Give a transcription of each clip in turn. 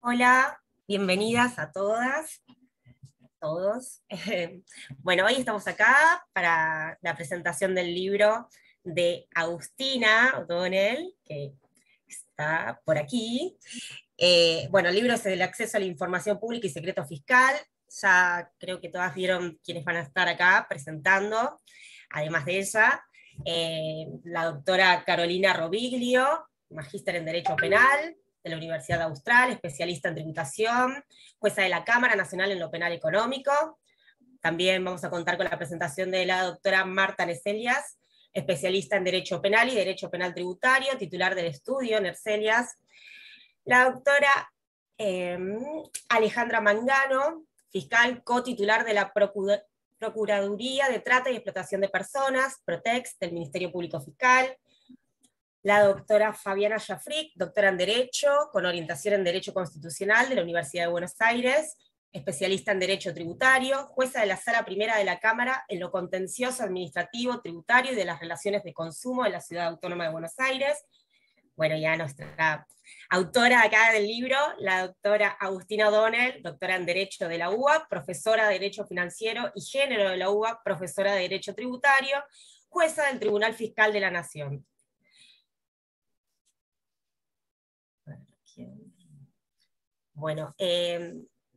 Hola, bienvenidas a todas, todos. Bueno, hoy estamos acá para la presentación del libro de Agustina O'Donnell, que está por aquí. Bueno, el libro es el acceso a la información pública y secreto fiscal. Ya creo que todas vieron quiénes van a estar acá presentando, además de ella. La doctora Carolina Roviglio, magíster en Derecho Penal de la Universidad Austral, especialista en tributación, jueza de la Cámara Nacional en lo Penal Económico. También vamos a contar con la presentación de la doctora Marta Neselias, especialista en Derecho Penal y Derecho Penal Tributario, titular del estudio Nerselias. La doctora eh, Alejandra Mangano, fiscal cotitular de la Procuraduría de Trata y Explotación de Personas, Protex, del Ministerio Público Fiscal. La doctora Fabiana Jafric, doctora en Derecho, con orientación en Derecho Constitucional de la Universidad de Buenos Aires, especialista en Derecho Tributario, jueza de la Sala Primera de la Cámara en lo contencioso administrativo, tributario y de las relaciones de consumo de la Ciudad Autónoma de Buenos Aires. Bueno, ya nuestra autora acá del libro, la doctora Agustina O'Donnell, doctora en Derecho de la UBA, profesora de Derecho Financiero y Género de la UBA, profesora de Derecho Tributario, jueza del Tribunal Fiscal de la Nación. Bueno,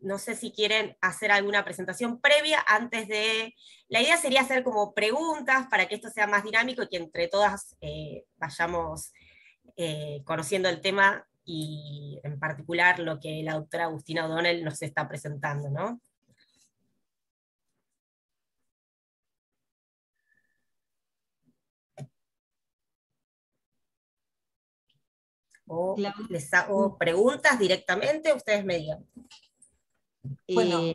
no sé si quieren hacer alguna presentación previa antes de... La idea sería hacer como preguntas para que esto sea más dinámico y que entre todas vayamos conociendo el tema y en particular lo que la doctora Agustina O'Donnell nos está presentando, ¿no? O les hago preguntas directamente, ustedes me digan. Bueno,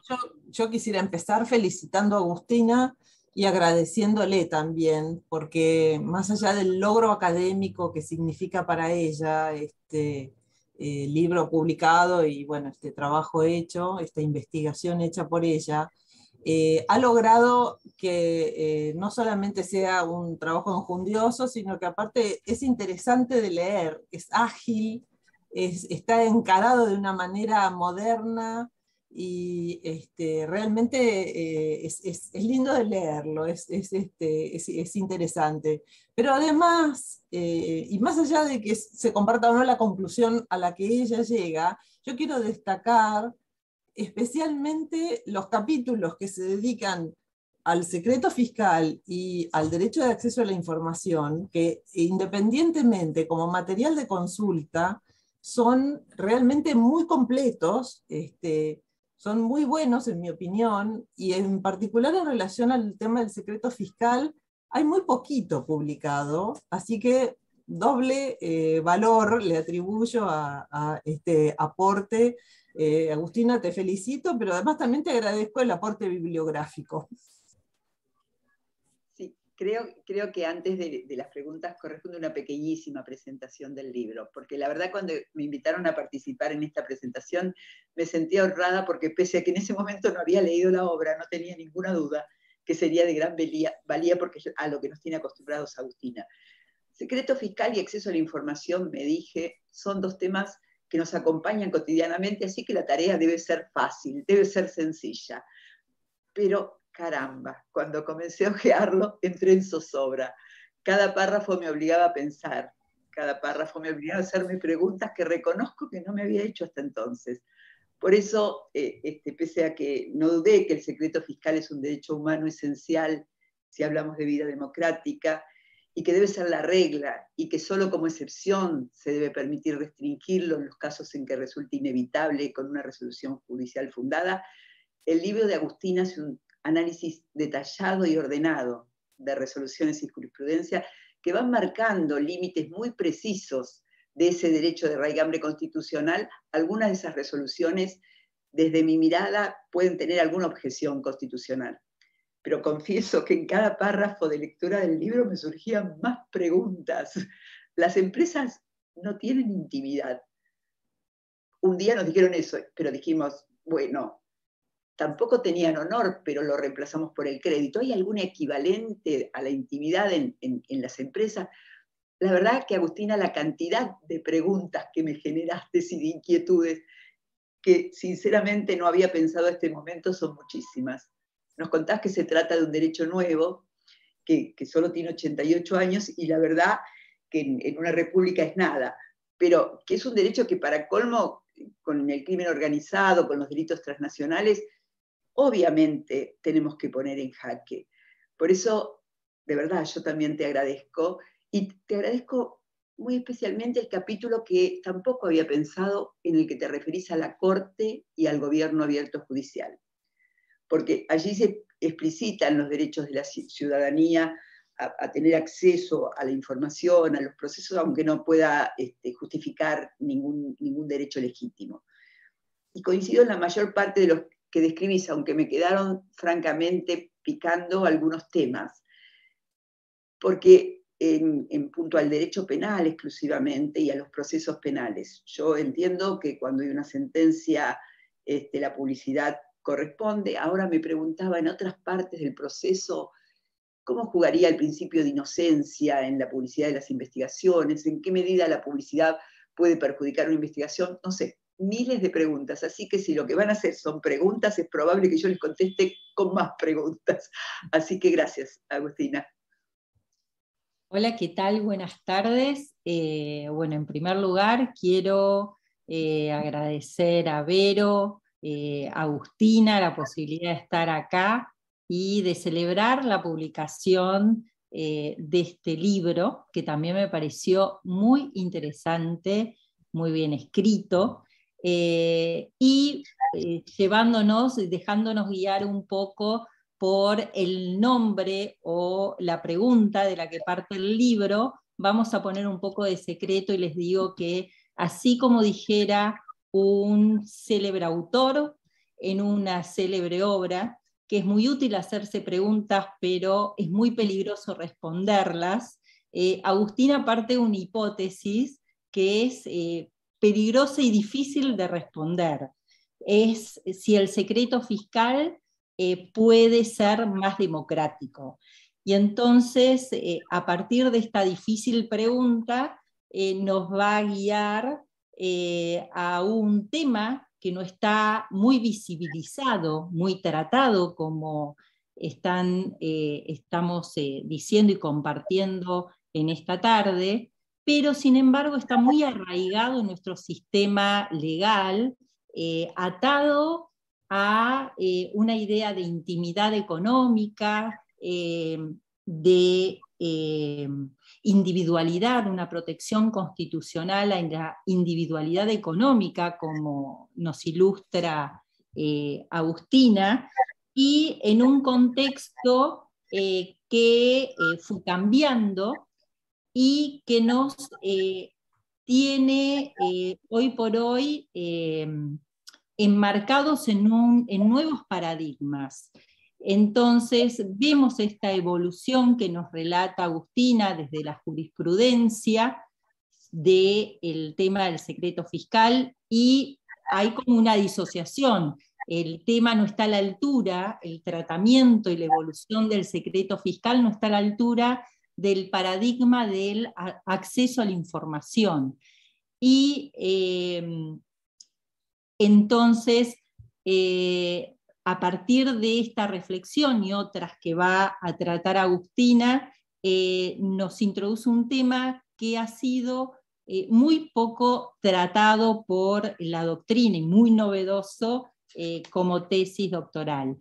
yo quisiera empezar felicitando a Agustina y agradeciéndole también, porque más allá del logro académico que significa para ella este libro publicado y bueno, este trabajo hecho, esta investigación hecha por ella, ha logrado que no solamente sea un trabajo enjundioso, sino que aparte es interesante de leer, es ágil, está encarado de una manera moderna y realmente es lindo de leerlo, es interesante. Pero además, y más allá de que se comparta o no la conclusión a la que ella llega, yo quiero destacar especialmente los capítulos que se dedican al secreto fiscal y al derecho de acceso a la información, que independientemente como material de consulta, son realmente muy completos, son muy buenos en mi opinión, y en particular en relación al tema del secreto fiscal, hay muy poquito publicado, así que doble valor le atribuyo a este aporte. Agustina, te felicito, pero además también te agradezco el aporte bibliográfico. Sí, creo que antes de las preguntas corresponde una pequeñísima presentación del libro, porque la verdad cuando me invitaron a participar en esta presentación me sentía honrada porque pese a que en ese momento no había leído la obra, no tenía ninguna duda que sería de gran valía porque a lo que nos tiene acostumbrados Agustina. Secreto fiscal y acceso a la información, me dije, son dos temas que nos acompañan cotidianamente, así que la tarea debe ser fácil, debe ser sencilla. Pero caramba, cuando comencé a ojearlo, entré en zozobra. Cada párrafo me obligaba a pensar, cada párrafo me obligaba a hacerme preguntas que reconozco que no me había hecho hasta entonces. Por eso, pese a que no dudé que el secreto fiscal es un derecho humano esencial si hablamos de vida democrática, y que debe ser la regla, y que solo como excepción se debe permitir restringirlo en los casos en que resulte inevitable con una resolución judicial fundada, el libro de Agustina hace un análisis detallado y ordenado de resoluciones y jurisprudencia que van marcando límites muy precisos de ese derecho de raigambre constitucional. Algunas de esas resoluciones, desde mi mirada, pueden tener alguna objeción constitucional. Pero confieso que en cada párrafo de lectura del libro me surgían más preguntas. Las empresas no tienen intimidad. Un día nos dijeron eso, pero dijimos, bueno, tampoco tenían honor, pero lo reemplazamos por el crédito. ¿Hay algún equivalente a la intimidad en las empresas? La verdad que, Agustina, la cantidad de preguntas que me generaste y de inquietudes que sinceramente no había pensado a este momento son muchísimas. Nos contás que se trata de un derecho nuevo, que solo tiene 88 años, y la verdad que en una república es nada, pero que es un derecho que para colmo, con el crimen organizado, con los delitos transnacionales, obviamente tenemos que poner en jaque. Por eso, de verdad, yo también te agradezco, y te agradezco muy especialmente el capítulo que tampoco había pensado, en el que te referís a la Corte y al gobierno abierto judicial. Porque allí se explicitan los derechos de la ciudadanía a tener acceso a la información, a los procesos, aunque no pueda justificar ningún derecho legítimo. Y coincido en la mayor parte de los que describís, aunque me quedaron francamente picando algunos temas, porque en punto al derecho penal exclusivamente y a los procesos penales, yo entiendo que cuando hay una sentencia, la publicidad corresponde. Ahora me preguntaba, en otras partes del proceso, ¿cómo jugaría el principio de inocencia en la publicidad de las investigaciones? ¿En qué medida la publicidad puede perjudicar una investigación? No sé, miles de preguntas. Así que si lo que van a hacer son preguntas, es probable que yo les conteste con más preguntas. Así que gracias, Agustina. Hola, ¿qué tal? Buenas tardes. Bueno, en primer lugar quiero agradecer a Vero, a Agustina, la posibilidad de estar acá y de celebrar la publicación de este libro, que también me pareció muy interesante, muy bien escrito, y dejándonos guiar un poco por el nombre o la pregunta de la que parte el libro. Vamos a poner un poco de secreto y les digo que, así como dijera un célebre autor en una célebre obra, que es muy útil hacerse preguntas, pero es muy peligroso responderlas, Agustina parte de una hipótesis que es peligrosa y difícil de responder. Es si el secreto fiscal puede ser más democrático. Y entonces, a partir de esta difícil pregunta, nos va a guiar a un tema que no está muy visibilizado, muy tratado, como estamos diciendo y compartiendo en esta tarde, pero sin embargo está muy arraigado en nuestro sistema legal, atado a una idea de intimidad económica, de individualidad, una protección constitucional a la individualidad económica, como nos ilustra Agustina, y en un contexto que fue cambiando y que nos tiene hoy por hoy enmarcados en nuevos paradigmas. Entonces vemos esta evolución que nos relata Agustina desde la jurisprudencia del tema del secreto fiscal, y hay como una disociación. El tema no está a la altura, el tratamiento y la evolución del secreto fiscal no está a la altura del paradigma del acceso a la información. Y entonces, a partir de esta reflexión y otras que va a tratar Agustina, nos introduce un tema que ha sido muy poco tratado por la doctrina y muy novedoso como tesis doctoral.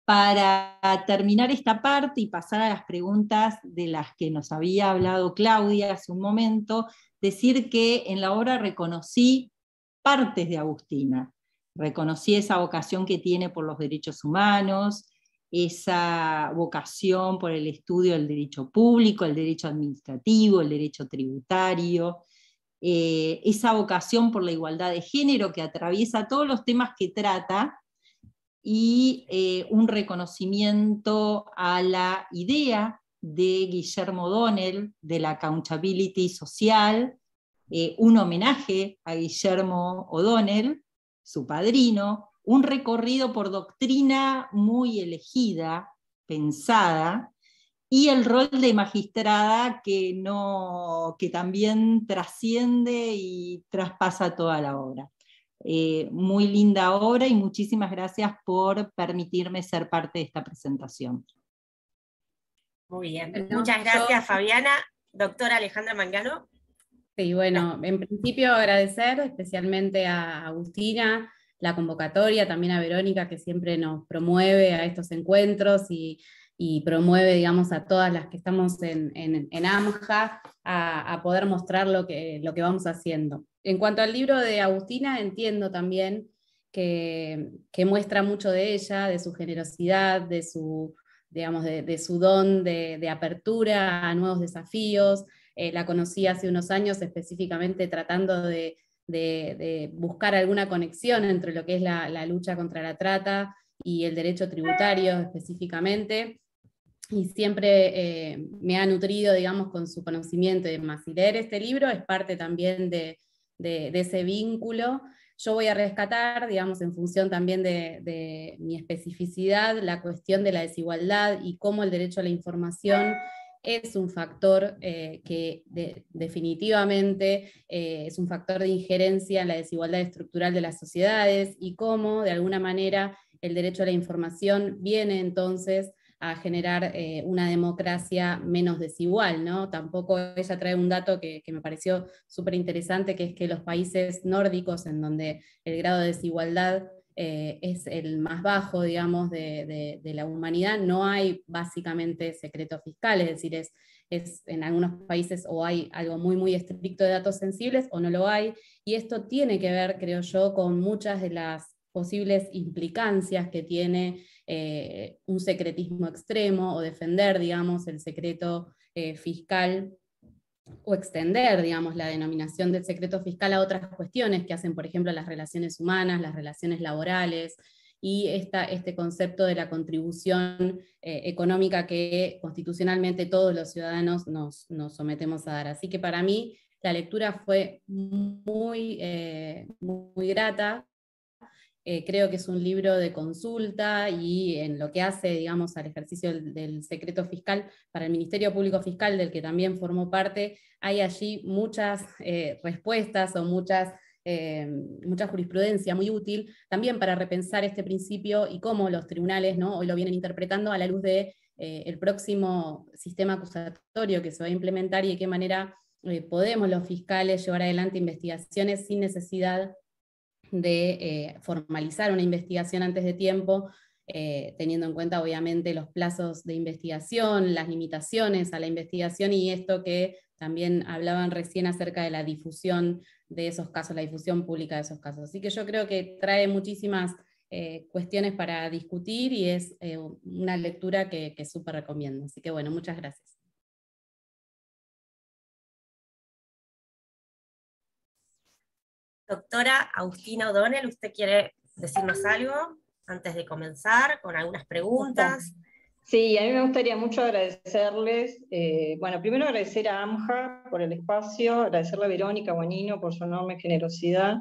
Para terminar esta parte y pasar a las preguntas de las que nos había hablado Claudia hace un momento, decir que en la obra reconocí partes de Agustina. Reconocí esa vocación que tiene por los derechos humanos, esa vocación por el estudio del derecho público, el derecho administrativo, el derecho tributario, esa vocación por la igualdad de género que atraviesa todos los temas que trata, y un reconocimiento a la idea de Guillermo O'Donnell de la accountability social, un homenaje a Guillermo O'Donnell, su padrino, un recorrido por doctrina muy elegida, pensada, y el rol de magistrada que también trasciende y traspasa toda la obra. muy linda obra y muchísimas gracias por permitirme ser parte de esta presentación. Muy bien, muchas gracias Fabiana. Doctora Alejandra Mangano. Sí, bueno, en principio agradecer especialmente a Agustina la convocatoria, también a Verónica que siempre nos promueve a estos encuentros y promueve, digamos, a todas las que estamos en AMJA a poder mostrar lo que vamos haciendo. En cuanto al libro de Agustina, entiendo también que muestra mucho de ella, de su generosidad, de su, digamos, de su don de apertura a nuevos desafíos. La conocí hace unos años específicamente tratando de buscar alguna conexión entre lo que es la lucha contra la trata y el derecho tributario específicamente, y siempre me ha nutrido, digamos, con su conocimiento y demás. Y leer este libro es parte también de ese vínculo. Yo voy a rescatar, digamos, en función también de mi especificidad, la cuestión de la desigualdad y cómo el derecho a la información es un factor que definitivamente es un factor de injerencia en la desigualdad estructural de las sociedades, y cómo, de alguna manera, el derecho a la información viene entonces a generar una democracia menos desigual, ¿no? Tampoco ella trae un dato que me pareció súper interesante, que es que los países nórdicos, en donde el grado de desigualdad es el más bajo, digamos, de la humanidad, no hay básicamente secreto fiscal, es decir, es en algunos países o hay algo muy, muy estricto de datos sensibles o no lo hay, y esto tiene que ver, creo yo, con muchas de las posibles implicancias que tiene un secretismo extremo o defender, digamos, el secreto fiscal, o extender, digamos, la denominación del secreto fiscal a otras cuestiones que hacen, por ejemplo, las relaciones humanas, las relaciones laborales, y este concepto de la contribución económica que constitucionalmente todos los ciudadanos nos sometemos a dar. Así que para mí la lectura fue muy, muy grata. Creo que es un libro de consulta, y en lo que hace, digamos, al ejercicio del secreto fiscal para el Ministerio Público Fiscal, del que también formó parte, hay allí muchas respuestas o mucha jurisprudencia muy útil también para repensar este principio y cómo los tribunales, ¿no?, hoy lo vienen interpretando a la luz de el próximo sistema acusatorio que se va a implementar, y de qué manera podemos los fiscales llevar adelante investigaciones sin necesidad de formalizar una investigación antes de tiempo, teniendo en cuenta obviamente los plazos de investigación, las limitaciones a la investigación, y esto que también hablaban recién acerca de la difusión de esos casos, la difusión pública de esos casos. Así que yo creo que trae muchísimas cuestiones para discutir, y es una lectura que súper recomiendo. Así que bueno, muchas gracias. Doctora Agustina O'Donnell, ¿usted quiere decirnos algo antes de comenzar con algunas preguntas? Sí, a mí me gustaría mucho agradecerles, bueno, primero agradecer a AMJA por el espacio, agradecerle a Verónica Bonino por su enorme generosidad,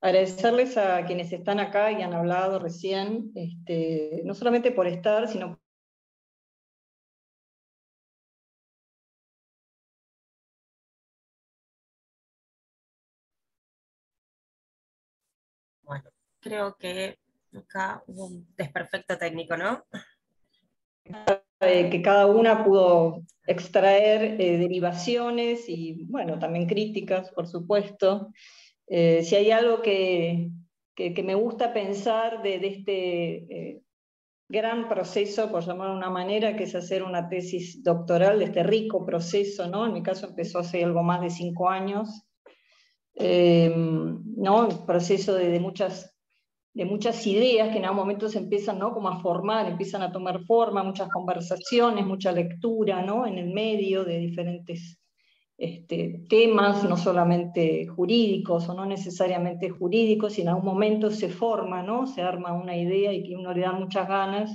agradecerles a quienes están acá y han hablado recién, no solamente por estar, sino Bueno, creo que acá hubo un desperfecto técnico, ¿no? que cada una pudo extraer derivaciones y, bueno, también críticas, por supuesto. Si hay algo que me gusta pensar de este gran proceso, por llamarlo de una manera, que es hacer una tesis doctoral, de este rico proceso, ¿no? En mi caso empezó hace algo más de 5 años, ¿no? Un proceso de muchas ideas que en algún momento se empiezan, ¿no?, como a formar, empiezan a tomar forma, muchas conversaciones, mucha lectura, ¿no?, en el medio de diferentes temas, no solamente jurídicos o no necesariamente jurídicos, y en algún momento se forma, ¿no?, se arma una idea y que uno le da muchas ganas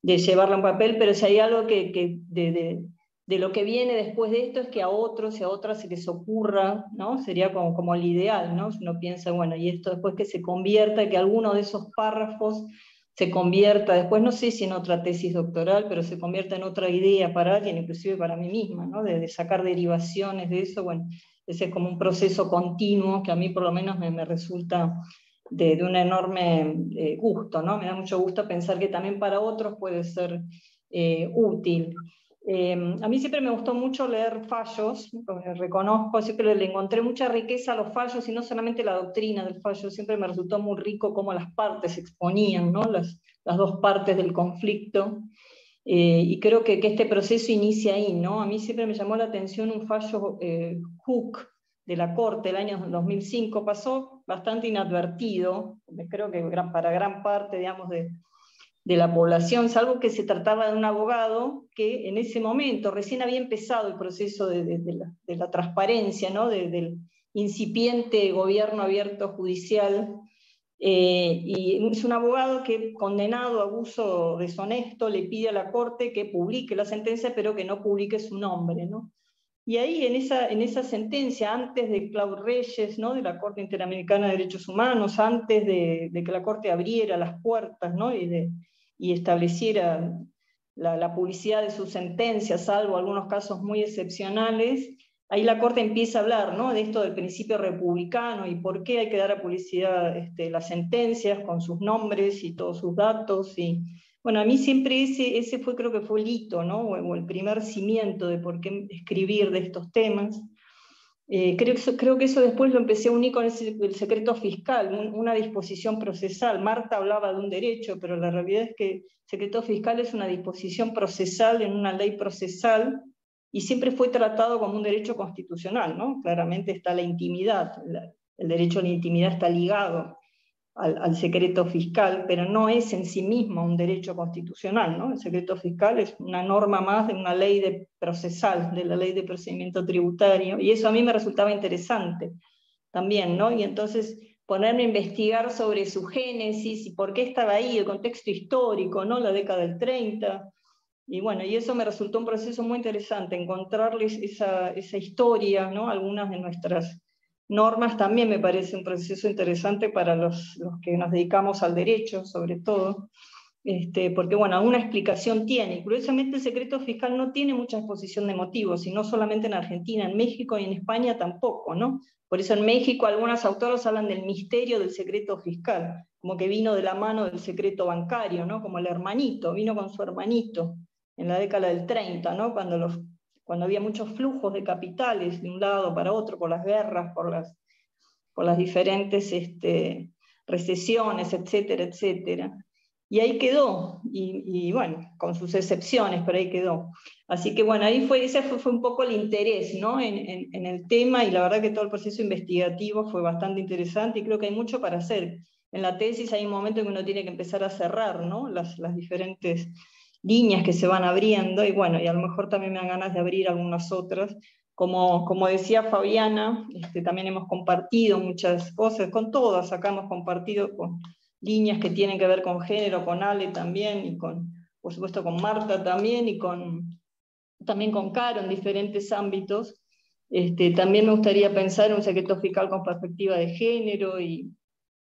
de llevarla a un papel, pero si hay algo de lo que viene después de esto es que a otros y a otras se les ocurra, ¿no? Sería como el ideal, ¿no? Si uno piensa, bueno, y esto después que se convierta, que alguno de esos párrafos se convierta, después no sé si en otra tesis doctoral, pero se convierta en otra idea para alguien, inclusive para mí misma, ¿no? De sacar derivaciones de eso, bueno, ese es como un proceso continuo que a mí por lo menos me resulta de un enorme gusto, ¿no? Me da mucho gusto pensar que también para otros puede ser útil. A mí siempre me gustó mucho leer fallos, reconozco, siempre le encontré mucha riqueza a los fallos y no solamente la doctrina del fallo, siempre me resultó muy rico cómo las partes exponían, ¿no? Las dos partes del conflicto. Y creo que este proceso inicia ahí, ¿no? A mí siempre me llamó la atención un fallo Hook de la Corte del año 2005, pasó bastante inadvertido, creo que para gran parte, digamos, de la población, salvo que se trataba de un abogado que en ese momento recién había empezado el proceso de la transparencia, ¿no? Del incipiente gobierno abierto judicial, y es un abogado que, condenado a abuso deshonesto, le pide a la Corte que publique la sentencia, pero que no publique su nombre, ¿no? Y ahí en esa sentencia, antes de Claude Reyes, ¿no? De la Corte Interamericana de Derechos Humanos, antes de que la Corte abriera las puertas, ¿no? y estableciera la publicidad de sus sentencias, salvo algunos casos muy excepcionales, ahí la Corte empieza a hablar, ¿no? De esto del principio republicano y por qué hay que dar a publicidad las sentencias con sus nombres y todos sus datos. Y bueno, a mí siempre ese fue, creo que fue el hito, ¿no? O el primer cimiento de por qué escribir de estos temas. Creo que eso después lo empecé a unir con el secreto fiscal, una disposición procesal. Marta hablaba de un derecho, pero la realidad es que el secreto fiscal es una disposición procesal en una ley procesal y siempre fue tratado como un derecho constitucional, ¿no? Claramente está la intimidad, el derecho a la intimidad está ligado al secreto fiscal, pero no es en sí mismo un derecho constitucional, ¿no? El secreto fiscal es una norma más de una ley procesal, de la ley de procedimiento tributario, y eso a mí me resultaba interesante también, ¿no? Y entonces ponerme a investigar sobre su génesis y por qué estaba ahí, el contexto histórico, ¿no? La década del 30, y bueno, y eso me resultó un proceso muy interesante, encontrarles esa historia, ¿no? Algunas de nuestras normas también me parece un proceso interesante para los que nos dedicamos al derecho, sobre todo, porque bueno, alguna explicación tiene. Curiosamente el secreto fiscal no tiene mucha exposición de motivos, y no solamente en Argentina, en México y en España tampoco, ¿no? Por eso en México algunas autoras hablan del misterio del secreto fiscal, como que vino de la mano del secreto bancario, ¿no? Como el hermanito, vino con su hermanito en la década del 30, ¿no? Cuando había muchos flujos de capitales de un lado para otro, por las guerras, por las diferentes recesiones, etcétera, etcétera. Y ahí quedó, y bueno, con sus excepciones, pero ahí quedó. Así que bueno, ese fue un poco el interés, ¿no? en el tema, y la verdad que todo el proceso investigativo fue bastante interesante, y creo que hay mucho para hacer. En la tesis hay un momento en que uno tiene que empezar a cerrar, ¿no? las diferentes líneas que se van abriendo, y bueno, y a lo mejor también me dan ganas de abrir algunas otras. Como decía Fabiana, también hemos compartido muchas cosas, con todas acá hemos compartido con líneas que tienen que ver con género, con Ale también, y por supuesto con Marta también, y también con Caro en diferentes ámbitos. También me gustaría pensar en un secreto fiscal con perspectiva de género, y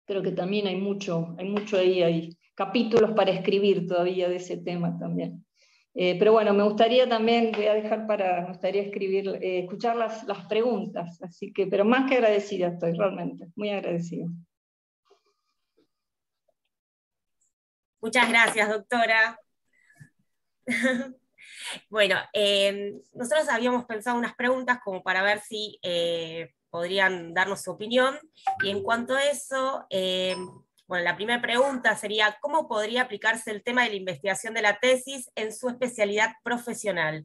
creo que también hay mucho ahí, hay capítulos para escribir todavía de ese tema también. Pero bueno, me gustaría también, me gustaría escuchar las preguntas, así que, pero más que agradecida estoy, realmente, muy agradecida. Muchas gracias, doctora. Bueno, nosotros habíamos pensado unas preguntas como para ver si podrían darnos su opinión, y en cuanto a eso, bueno, la primera pregunta sería, ¿cómo podría aplicarse el tema de la investigación de la tesis en su especialidad profesional?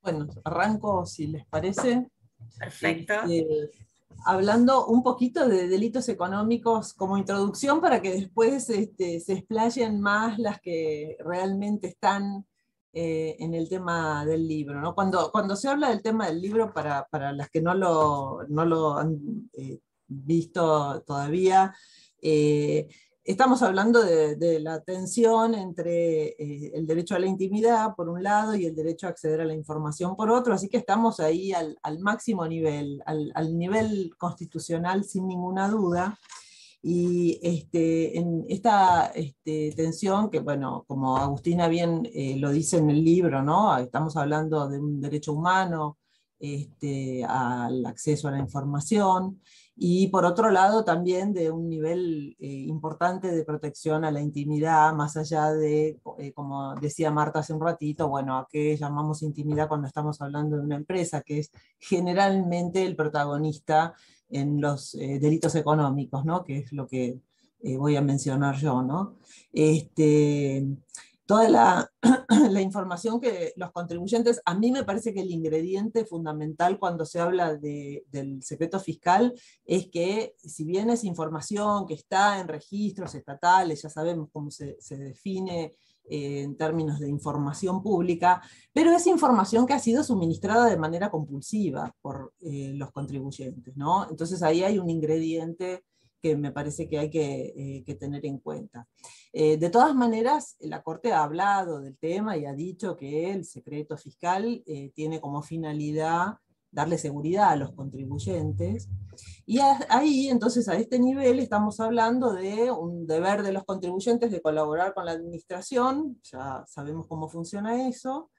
Bueno, arranco si les parece. Perfecto. Hablando un poquito de delitos económicos como introducción, para que después se explayen más las que realmente están en el tema del libro, ¿no? Cuando se habla del tema del libro, para las que no lo han visto todavía, estamos hablando de la tensión entre el derecho a la intimidad, por un lado, y el derecho a acceder a la información, por otro, así que estamos ahí al máximo nivel, al nivel constitucional, sin ninguna duda. Y en esta tensión, que bueno, como Agustina bien lo dice en el libro, ¿no? Estamos hablando de un derecho humano, al acceso a la información, y por otro lado también de un nivel importante de protección a la intimidad, más allá de, como decía Marta hace un ratito, bueno, a qué llamamos intimidad cuando estamos hablando de una empresa, que es generalmente el protagonista en los delitos económicos, ¿no? Que es lo que voy a mencionar yo, ¿no? Toda la información que los contribuyentes, a mí me parece que el ingrediente fundamental cuando se habla del secreto fiscal es que, si bien es información que está en registros estatales, ya sabemos cómo se define en términos de información pública, pero es información que ha sido suministrada de manera compulsiva por los contribuyentes, ¿no? Entonces ahí hay un ingrediente que me parece que hay que tener en cuenta. De todas maneras, la Corte ha hablado del tema y ha dicho que el secreto fiscal tiene como finalidad darle seguridad a los contribuyentes, y ahí entonces a este nivel estamos hablando de un deber de los contribuyentes de colaborar con la administración, ya sabemos cómo funciona eso,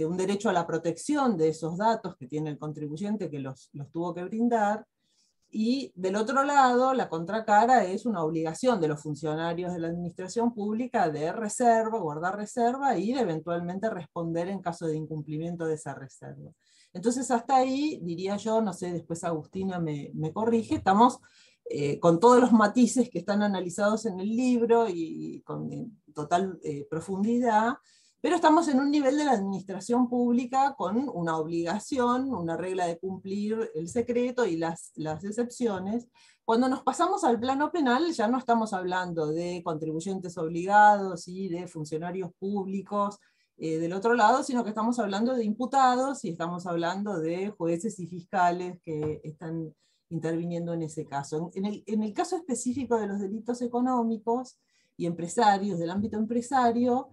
un derecho a la protección de esos datos que tiene el contribuyente que los tuvo que brindar. Y del otro lado, la contracara es una obligación de los funcionarios de la administración pública de reserva, guardar reserva y de eventualmente responder en caso de incumplimiento de esa reserva. Entonces hasta ahí, diría yo, no sé, después Agustina me corrige, estamos con todos los matices que están analizados en el libro y con total profundidad, pero estamos en un nivel de la administración pública con una obligación, una regla de cumplir el secreto y las excepciones. Cuando nos pasamos al plano penal, ya no estamos hablando de contribuyentes obligados y de funcionarios públicos del otro lado, sino que estamos hablando de imputados y estamos hablando de jueces y fiscales que están interviniendo en ese caso. En el caso específico de los delitos económicos y empresarios, del ámbito empresario,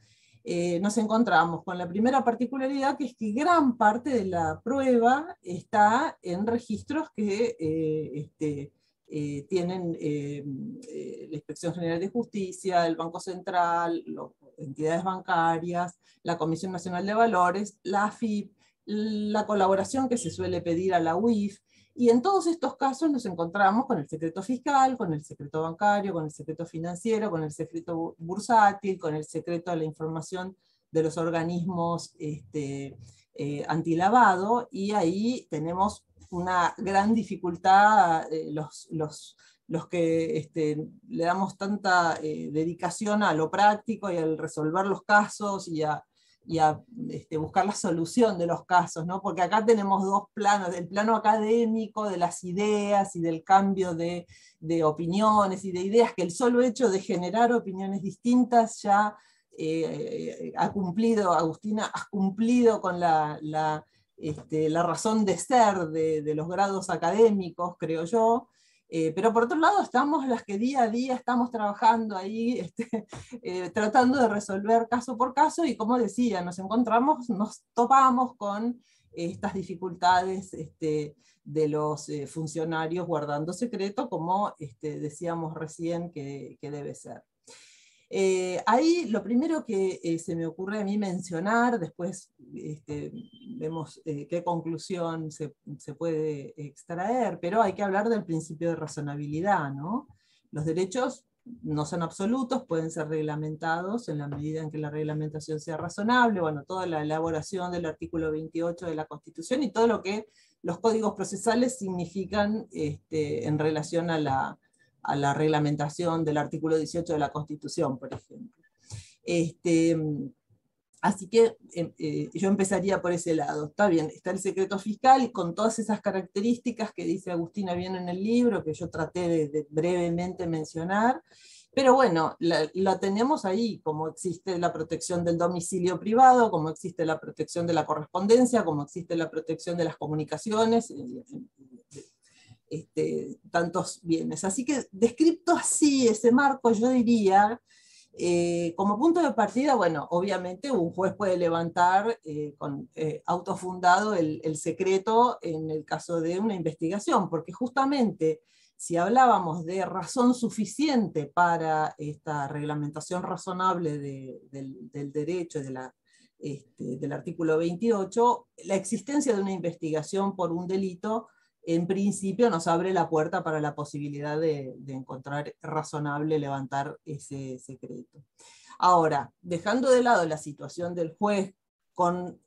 nos encontramos con la primera particularidad, que es que gran parte de la prueba está en registros que tienen la Inspección General de Justicia, el Banco Central, las entidades bancarias, la Comisión Nacional de Valores, la AFIP, la colaboración que se suele pedir a la UIF. Y en todos estos casos nos encontramos con el secreto fiscal, con el secreto bancario, con el secreto financiero, con el secreto bursátil, con el secreto de la información de los organismos antilavado, y ahí tenemos una gran dificultad, los que le damos tanta dedicación a lo práctico y al resolver los casos y a buscar la solución de los casos, ¿no? Porque acá tenemos dos planos, el plano académico de las ideas y del cambio de opiniones y de ideas, que el solo hecho de generar opiniones distintas ya ha cumplido, Agustina, has cumplido con la razón de ser de los grados académicos, creo yo. Pero por otro lado estamos las que día a día estamos trabajando ahí, tratando de resolver caso por caso, y como decía, nos topamos con estas dificultades de los funcionarios guardando secreto, como decíamos recién que debe ser. Ahí lo primero que se me ocurre a mí mencionar, después vemos qué conclusión se puede extraer, pero hay que hablar del principio de razonabilidad, ¿no? Los derechos no son absolutos, pueden ser reglamentados en la medida en que la reglamentación sea razonable. Bueno, toda la elaboración del artículo 28 de la Constitución y todo lo que los códigos procesales significan en relación a la reglamentación del artículo 18 de la Constitución, por ejemplo. Así que yo empezaría por ese lado. Está bien, está el secreto fiscal con todas esas características que dice Agustina bien en el libro, que yo traté de brevemente mencionar, pero bueno, la tenemos ahí, como existe la protección del domicilio privado, como existe la protección de la correspondencia, como existe la protección de las comunicaciones, tantos bienes. Así que descrito así ese marco, yo diría, como punto de partida, bueno, obviamente un juez puede levantar autofundado el secreto en el caso de una investigación, porque justamente si hablábamos de razón suficiente para esta reglamentación razonable del derecho, de la del artículo 28, la existencia de una investigación por un delito en principio nos abre la puerta para la posibilidad de encontrar razonable levantar ese secreto. Ahora, dejando de lado la situación del juez con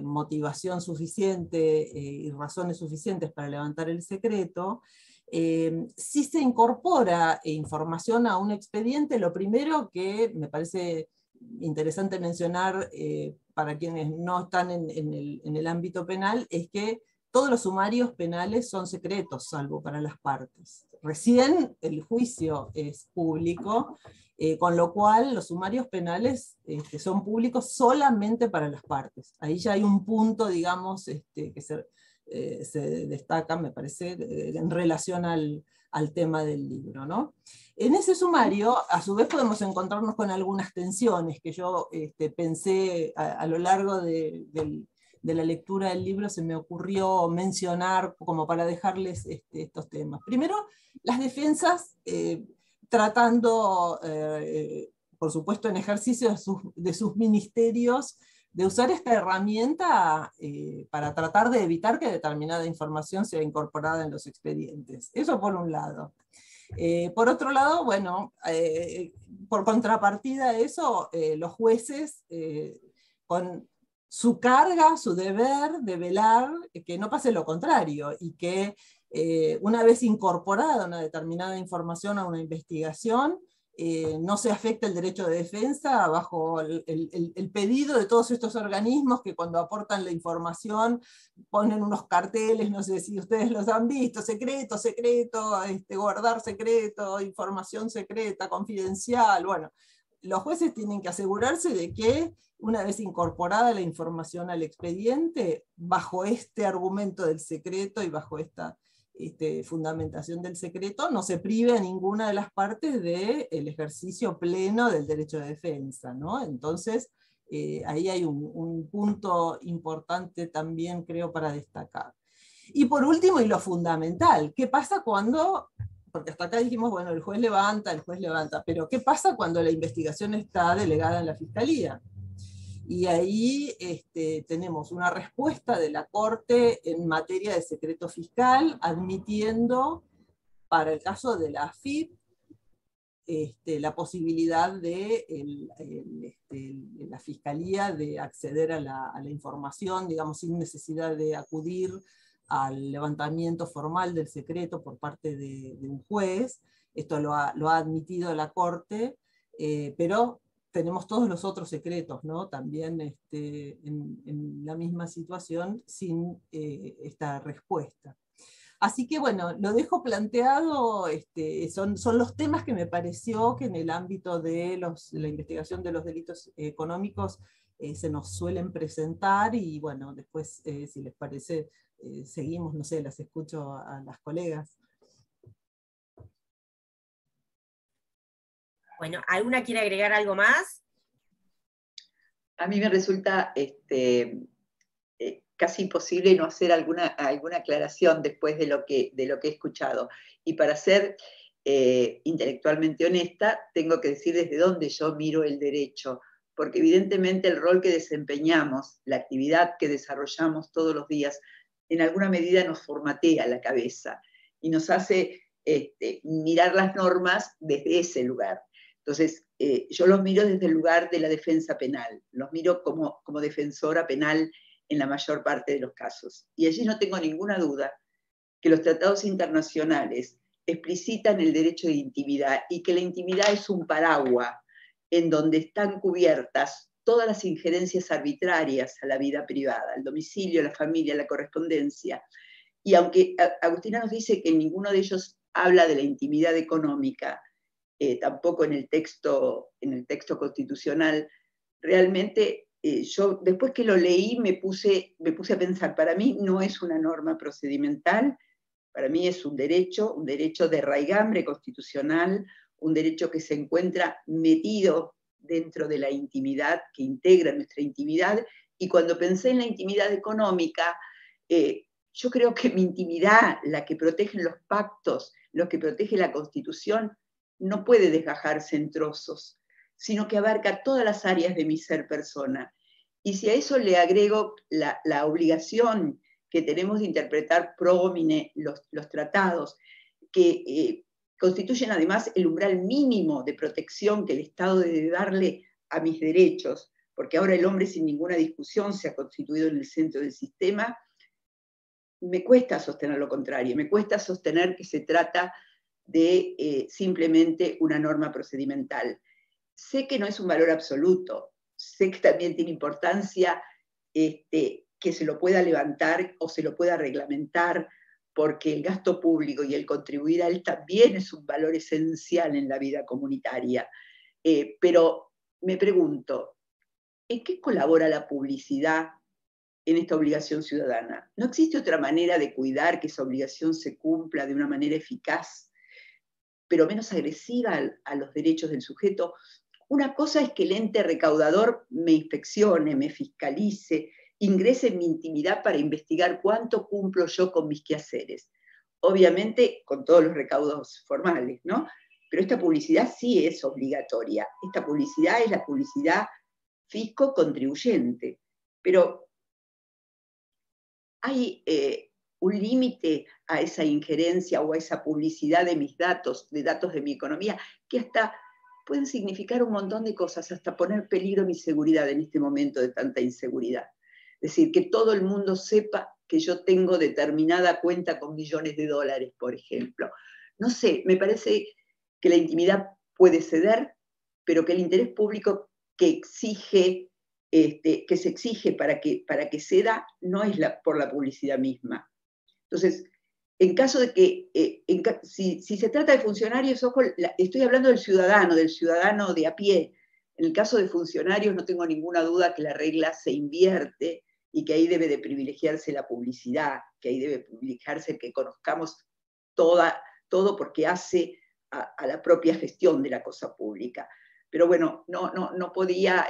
motivación suficiente y razones suficientes para levantar el secreto, si se incorpora información a un expediente, lo primero que me parece interesante mencionar para quienes no están en el ámbito penal es que todos los sumarios penales son secretos, salvo para las partes. Recién el juicio es público, con lo cual los sumarios penales son públicos solamente para las partes. Ahí ya hay un punto, digamos, que se destaca, me parece, en relación al tema del libro, ¿no? En ese sumario, a su vez, podemos encontrarnos con algunas tensiones que yo pensé a lo largo de la lectura del libro, se me ocurrió mencionar como para dejarles estos temas. Primero, las defensas tratando, por supuesto en ejercicio de sus ministerios, de usar esta herramienta para tratar de evitar que determinada información sea incorporada en los expedientes. Eso por un lado. Por otro lado, bueno, por contrapartida a eso, los jueces con su carga, su deber de velar que no pase lo contrario y que una vez incorporada una determinada información a una investigación, no se afecta el derecho de defensa bajo el pedido de todos estos organismos que cuando aportan la información ponen unos carteles, no sé si ustedes los han visto, secreto, secreto, guardar secreto, información secreta, confidencial. Bueno, los jueces tienen que asegurarse de que una vez incorporada la información al expediente, bajo este argumento del secreto y bajo esta fundamentación del secreto, no se prive a ninguna de las partes del ejercicio pleno del derecho de defensa, ¿no? Entonces, ahí hay un punto importante también, creo, para destacar. Y por último, y lo fundamental, ¿qué pasa cuando, porque hasta acá dijimos, bueno, el juez levanta, pero ¿qué pasa cuando la investigación está delegada en la Fiscalía? Y ahí tenemos una respuesta de la Corte en materia de secreto fiscal, admitiendo, para el caso de la AFIP, la posibilidad de la Fiscalía de acceder a la información, digamos, sin necesidad de acudir al levantamiento formal del secreto por parte de un juez. Esto lo ha admitido la Corte, pero tenemos todos los otros secretos, ¿no? También en la misma situación sin esta respuesta. Así que bueno, lo dejo planteado, son los temas que me pareció que en el ámbito de la investigación de los delitos económicos se nos suelen presentar y bueno, después si les parece seguimos, no sé, las escucho a las colegas. Bueno, ¿alguna quiere agregar algo más? A mí me resulta casi imposible no hacer alguna aclaración después de lo que he escuchado. Y para ser intelectualmente honesta, tengo que decir desde dónde yo miro el derecho, porque evidentemente el rol que desempeñamos, la actividad que desarrollamos todos los días, en alguna medida nos formatea la cabeza y nos hace mirar las normas desde ese lugar. Entonces, yo los miro desde el lugar de la defensa penal, los miro como defensora penal en la mayor parte de los casos. Y allí no tengo ninguna duda que los tratados internacionales explicitan el derecho de intimidad y que la intimidad es un paraguas en donde están cubiertas todas las injerencias arbitrarias a la vida privada, al domicilio, la familia, la correspondencia. Y aunque Agustina nos dice que ninguno de ellos habla de la intimidad económica, tampoco en el texto constitucional, realmente yo después que lo leí me puse a pensar, para mí no es una norma procedimental, para mí es un derecho de raigambre constitucional, un derecho que se encuentra metido dentro de la intimidad, que integra nuestra intimidad, y cuando pensé en la intimidad económica, yo creo que mi intimidad, la que protegen los pactos, lo que protege la Constitución, no puede desgajarse en trozos, sino que abarca todas las áreas de mi ser persona. Y si a eso le agrego la obligación que tenemos de interpretar pro homine los tratados, que constituyen además el umbral mínimo de protección que el Estado debe darle a mis derechos, porque ahora el hombre sin ninguna discusión se ha constituido en el centro del sistema, me cuesta sostener lo contrario, me cuesta sostener que se trata de simplemente una norma procedimental. Sé que no es un valor absoluto, sé que también tiene importancia que se lo pueda levantar o se lo pueda reglamentar, porque el gasto público y el contribuir a él también es un valor esencial en la vida comunitaria. Pero me pregunto, ¿en qué colabora la publicidad en esta obligación ciudadana? ¿No existe otra manera de cuidar que esa obligación se cumpla de una manera eficaz, pero menos agresiva a los derechos del sujeto? Una cosa es que el ente recaudador me inspeccione, me fiscalice, ingrese en mi intimidad para investigar cuánto cumplo yo con mis quehaceres. Obviamente con todos los recaudos formales, ¿no? Pero esta publicidad sí es obligatoria. Esta publicidad es la publicidad fisco-contribuyente. Pero hay un límite a esa injerencia o a esa publicidad de mis datos, de datos de mi economía, que hasta pueden significar un montón de cosas, hasta poner en peligro mi seguridad en este momento de tanta inseguridad. Es decir, que todo el mundo sepa que yo tengo determinada cuenta con millones de dólares, por ejemplo. No sé, me parece que la intimidad puede ceder, pero que el interés público que se exige para que ceda no es por la publicidad misma. Entonces, en caso de que, si se trata de funcionarios, ojo, estoy hablando del ciudadano de a pie. En el caso de funcionarios no tengo ninguna duda que la regla se invierte y que ahí debe de privilegiarse la publicidad, que ahí debe privilegiarse que conozcamos todo porque hace a la propia gestión de la cosa pública. Pero bueno, no podía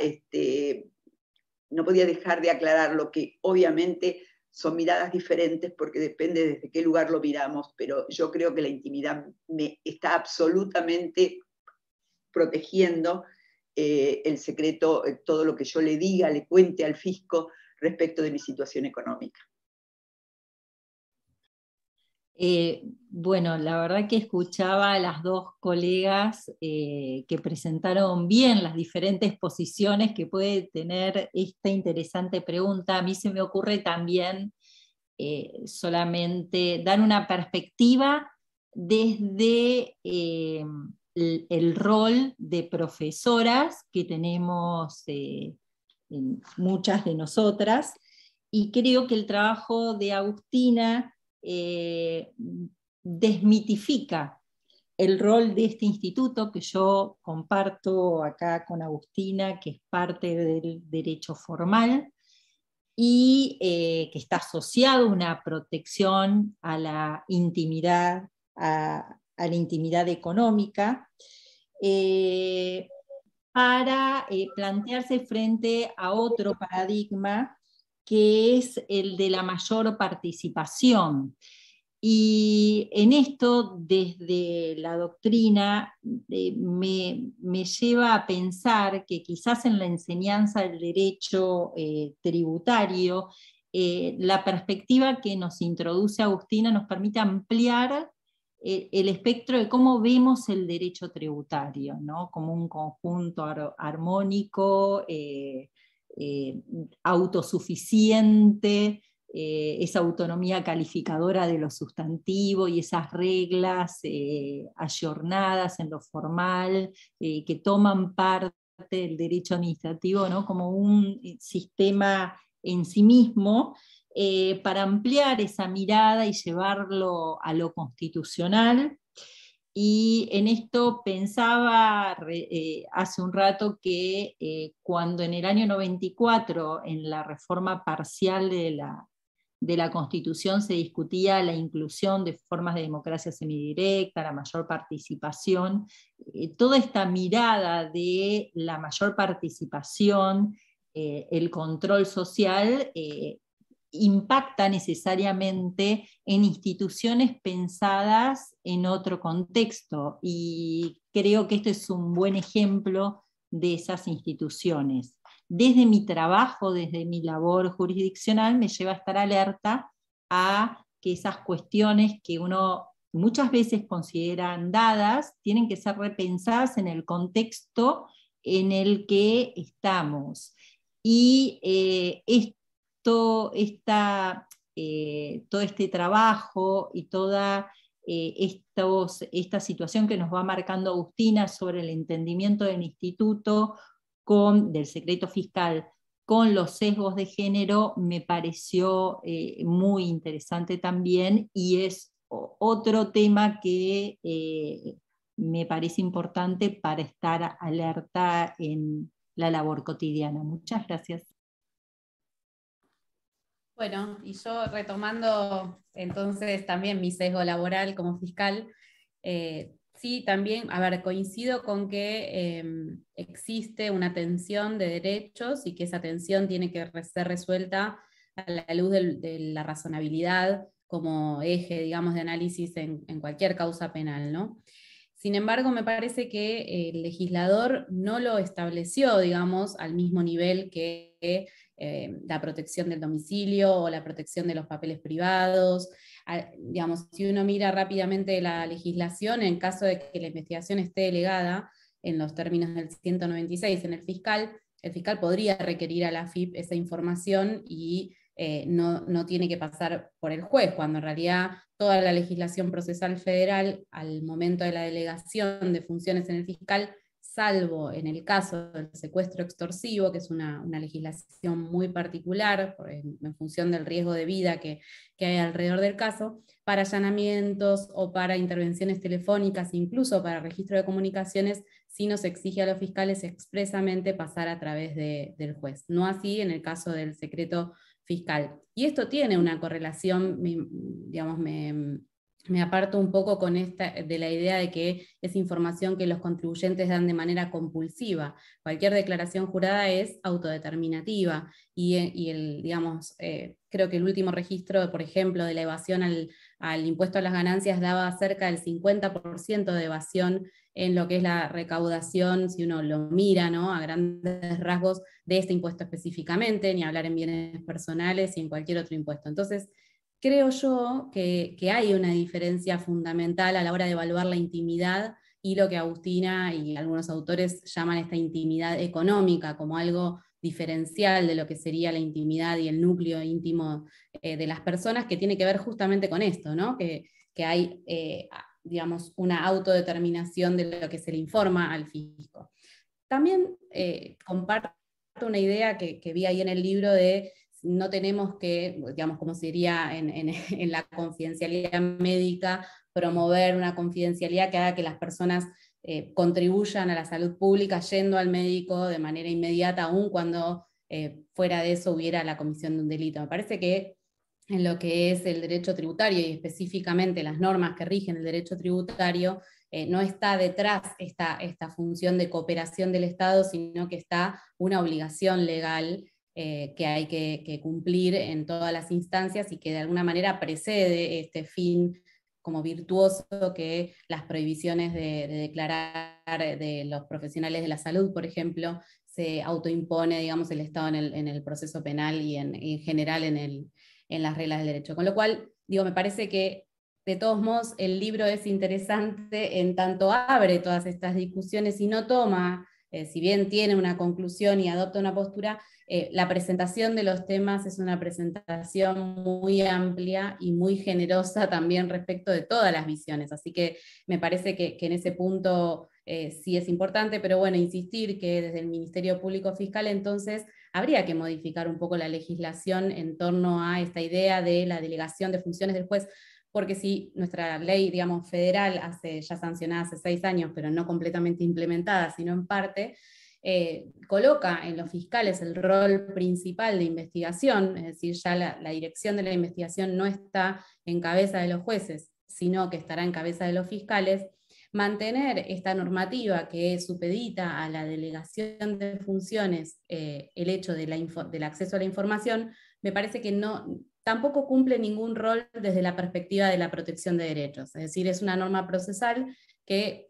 dejar de aclarar lo que obviamente son miradas diferentes porque depende desde qué lugar lo miramos, pero yo creo que la intimidad me está absolutamente protegiendo el secreto, todo lo que yo le diga, le cuente al fisco respecto de mi situación económica. Bueno, la verdad que escuchaba a las dos colegas que presentaron bien las diferentes posiciones que puede tener esta interesante pregunta. A mí se me ocurre también solamente dar una perspectiva desde el rol de profesoras que tenemos muchas de nosotras, y creo que el trabajo de Agustina desmitifica el rol de este instituto que yo comparto acá con Agustina, que es parte del derecho formal y que está asociado a una protección a la intimidad, a la intimidad económica, para plantearse frente a otro paradigma que es el de la mayor participación. Y en esto, desde la doctrina, me lleva a pensar que quizás en la enseñanza del derecho tributario, la perspectiva que nos introduce Agustina nos permite ampliar el espectro de cómo vemos el derecho tributario, ¿no? Como un conjunto armónico, autosuficiente, esa autonomía calificadora de lo sustantivo y esas reglas ayornadas en lo formal, que toman parte del derecho administrativo, ¿no? Como un sistema en sí mismo, para ampliar esa mirada y llevarlo a lo constitucional. Y en esto pensaba hace un rato que cuando en el año 94, en la reforma parcial de la Constitución, se discutía la inclusión de formas de democracia semidirecta, la mayor participación, toda esta mirada de la mayor participación, el control social, impacta necesariamente en instituciones pensadas en otro contexto, y creo que este es un buen ejemplo de esas instituciones. desde mi trabajo, desde mi labor jurisdiccional, me lleva a estar alerta a que esas cuestiones que uno muchas veces consideran dadas, tienen que ser repensadas en el contexto en el que estamos. Y todo este trabajo y toda esta situación que nos va marcando Agustina sobre el entendimiento del instituto del secreto fiscal con los sesgos de género me pareció muy interesante también, y es otro tema que me parece importante para estar alerta en la labor cotidiana. Muchas gracias. Bueno, y yo retomando entonces también mi sesgo laboral como fiscal, sí, también, a ver, coincido con que existe una tensión de derechos y que esa tensión tiene que ser resuelta a la luz de la razonabilidad como eje, digamos, de análisis en cualquier causa penal, ¿no? Sin embargo, me parece que el legislador no lo estableció, digamos, al mismo nivel que la protección del domicilio o la protección de los papeles privados. Digamos, si uno mira rápidamente la legislación, en caso de que la investigación esté delegada en los términos del 196 en el fiscal podría requerir a la AFIP esa información y no tiene que pasar por el juez, cuando en realidad toda la legislación procesal federal, al momento de la delegación de funciones en el fiscal, salvo en el caso del secuestro extorsivo, que es una legislación muy particular en función del riesgo de vida que hay alrededor del caso, para allanamientos o para intervenciones telefónicas, incluso para registro de comunicaciones, sí nos exige a los fiscales expresamente pasar a través del juez. No así en el caso del secreto fiscal. Y esto tiene una correlación, digamos, me aparto un poco con de la idea de que es información que los contribuyentes dan de manera compulsiva. Cualquier declaración jurada es autodeterminativa y digamos, creo que el último registro, por ejemplo, de la evasión al impuesto a las ganancias daba cerca del 50% de evasión en lo que es la recaudación, si uno lo mira, ¿no?, a grandes rasgos, de este impuesto específicamente, ni hablar en bienes personales y en cualquier otro impuesto. Entonces, creo yo que hay una diferencia fundamental a la hora de evaluar la intimidad y lo que Agustina y algunos autores llaman esta intimidad económica como algo diferencial de lo que sería la intimidad y el núcleo íntimo de las personas, que tiene que ver justamente con esto, ¿no?, que hay digamos, una autodeterminación de lo que se le informa al fisco. También comparto una idea que vi ahí en el libro de no tenemos que, digamos, como sería en la confidencialidad médica, promover una confidencialidad que haga que las personas contribuyan a la salud pública yendo al médico de manera inmediata, aun cuando fuera de eso hubiera la comisión de un delito. Me parece que en lo que es el derecho tributario y específicamente las normas que rigen el derecho tributario, no está detrás esta función de cooperación del Estado, sino que está una obligación legal que hay que cumplir en todas las instancias y que de alguna manera precede este fin como virtuoso que las prohibiciones de declarar de los profesionales de la salud, por ejemplo, se autoimpone, digamos, el Estado en el proceso penal y en general en las reglas del derecho. Con lo cual, digo, me parece que de todos modos el libro es interesante en tanto abre todas estas discusiones y no toma, si bien tiene una conclusión y adopta una postura, la presentación de los temas es una presentación muy amplia y muy generosa también respecto de todas las visiones. Así que me parece que en ese punto sí es importante, pero bueno, insistir que desde el Ministerio Público Fiscal entonces habría que modificar un poco la legislación en torno a esta idea de la delegación de funciones del juez, porque si nuestra ley, digamos, federal, ya sancionada hace 6 años, pero no completamente implementada, sino en parte, coloca en los fiscales el rol principal de investigación, es decir, ya la dirección de la investigación no está en cabeza de los jueces, sino que estará en cabeza de los fiscales. Mantener esta normativa que supedita a la delegación de funciones el hecho del acceso a la información, me parece que tampoco cumple ningún rol desde la perspectiva de la protección de derechos. Es decir, es una norma procesal que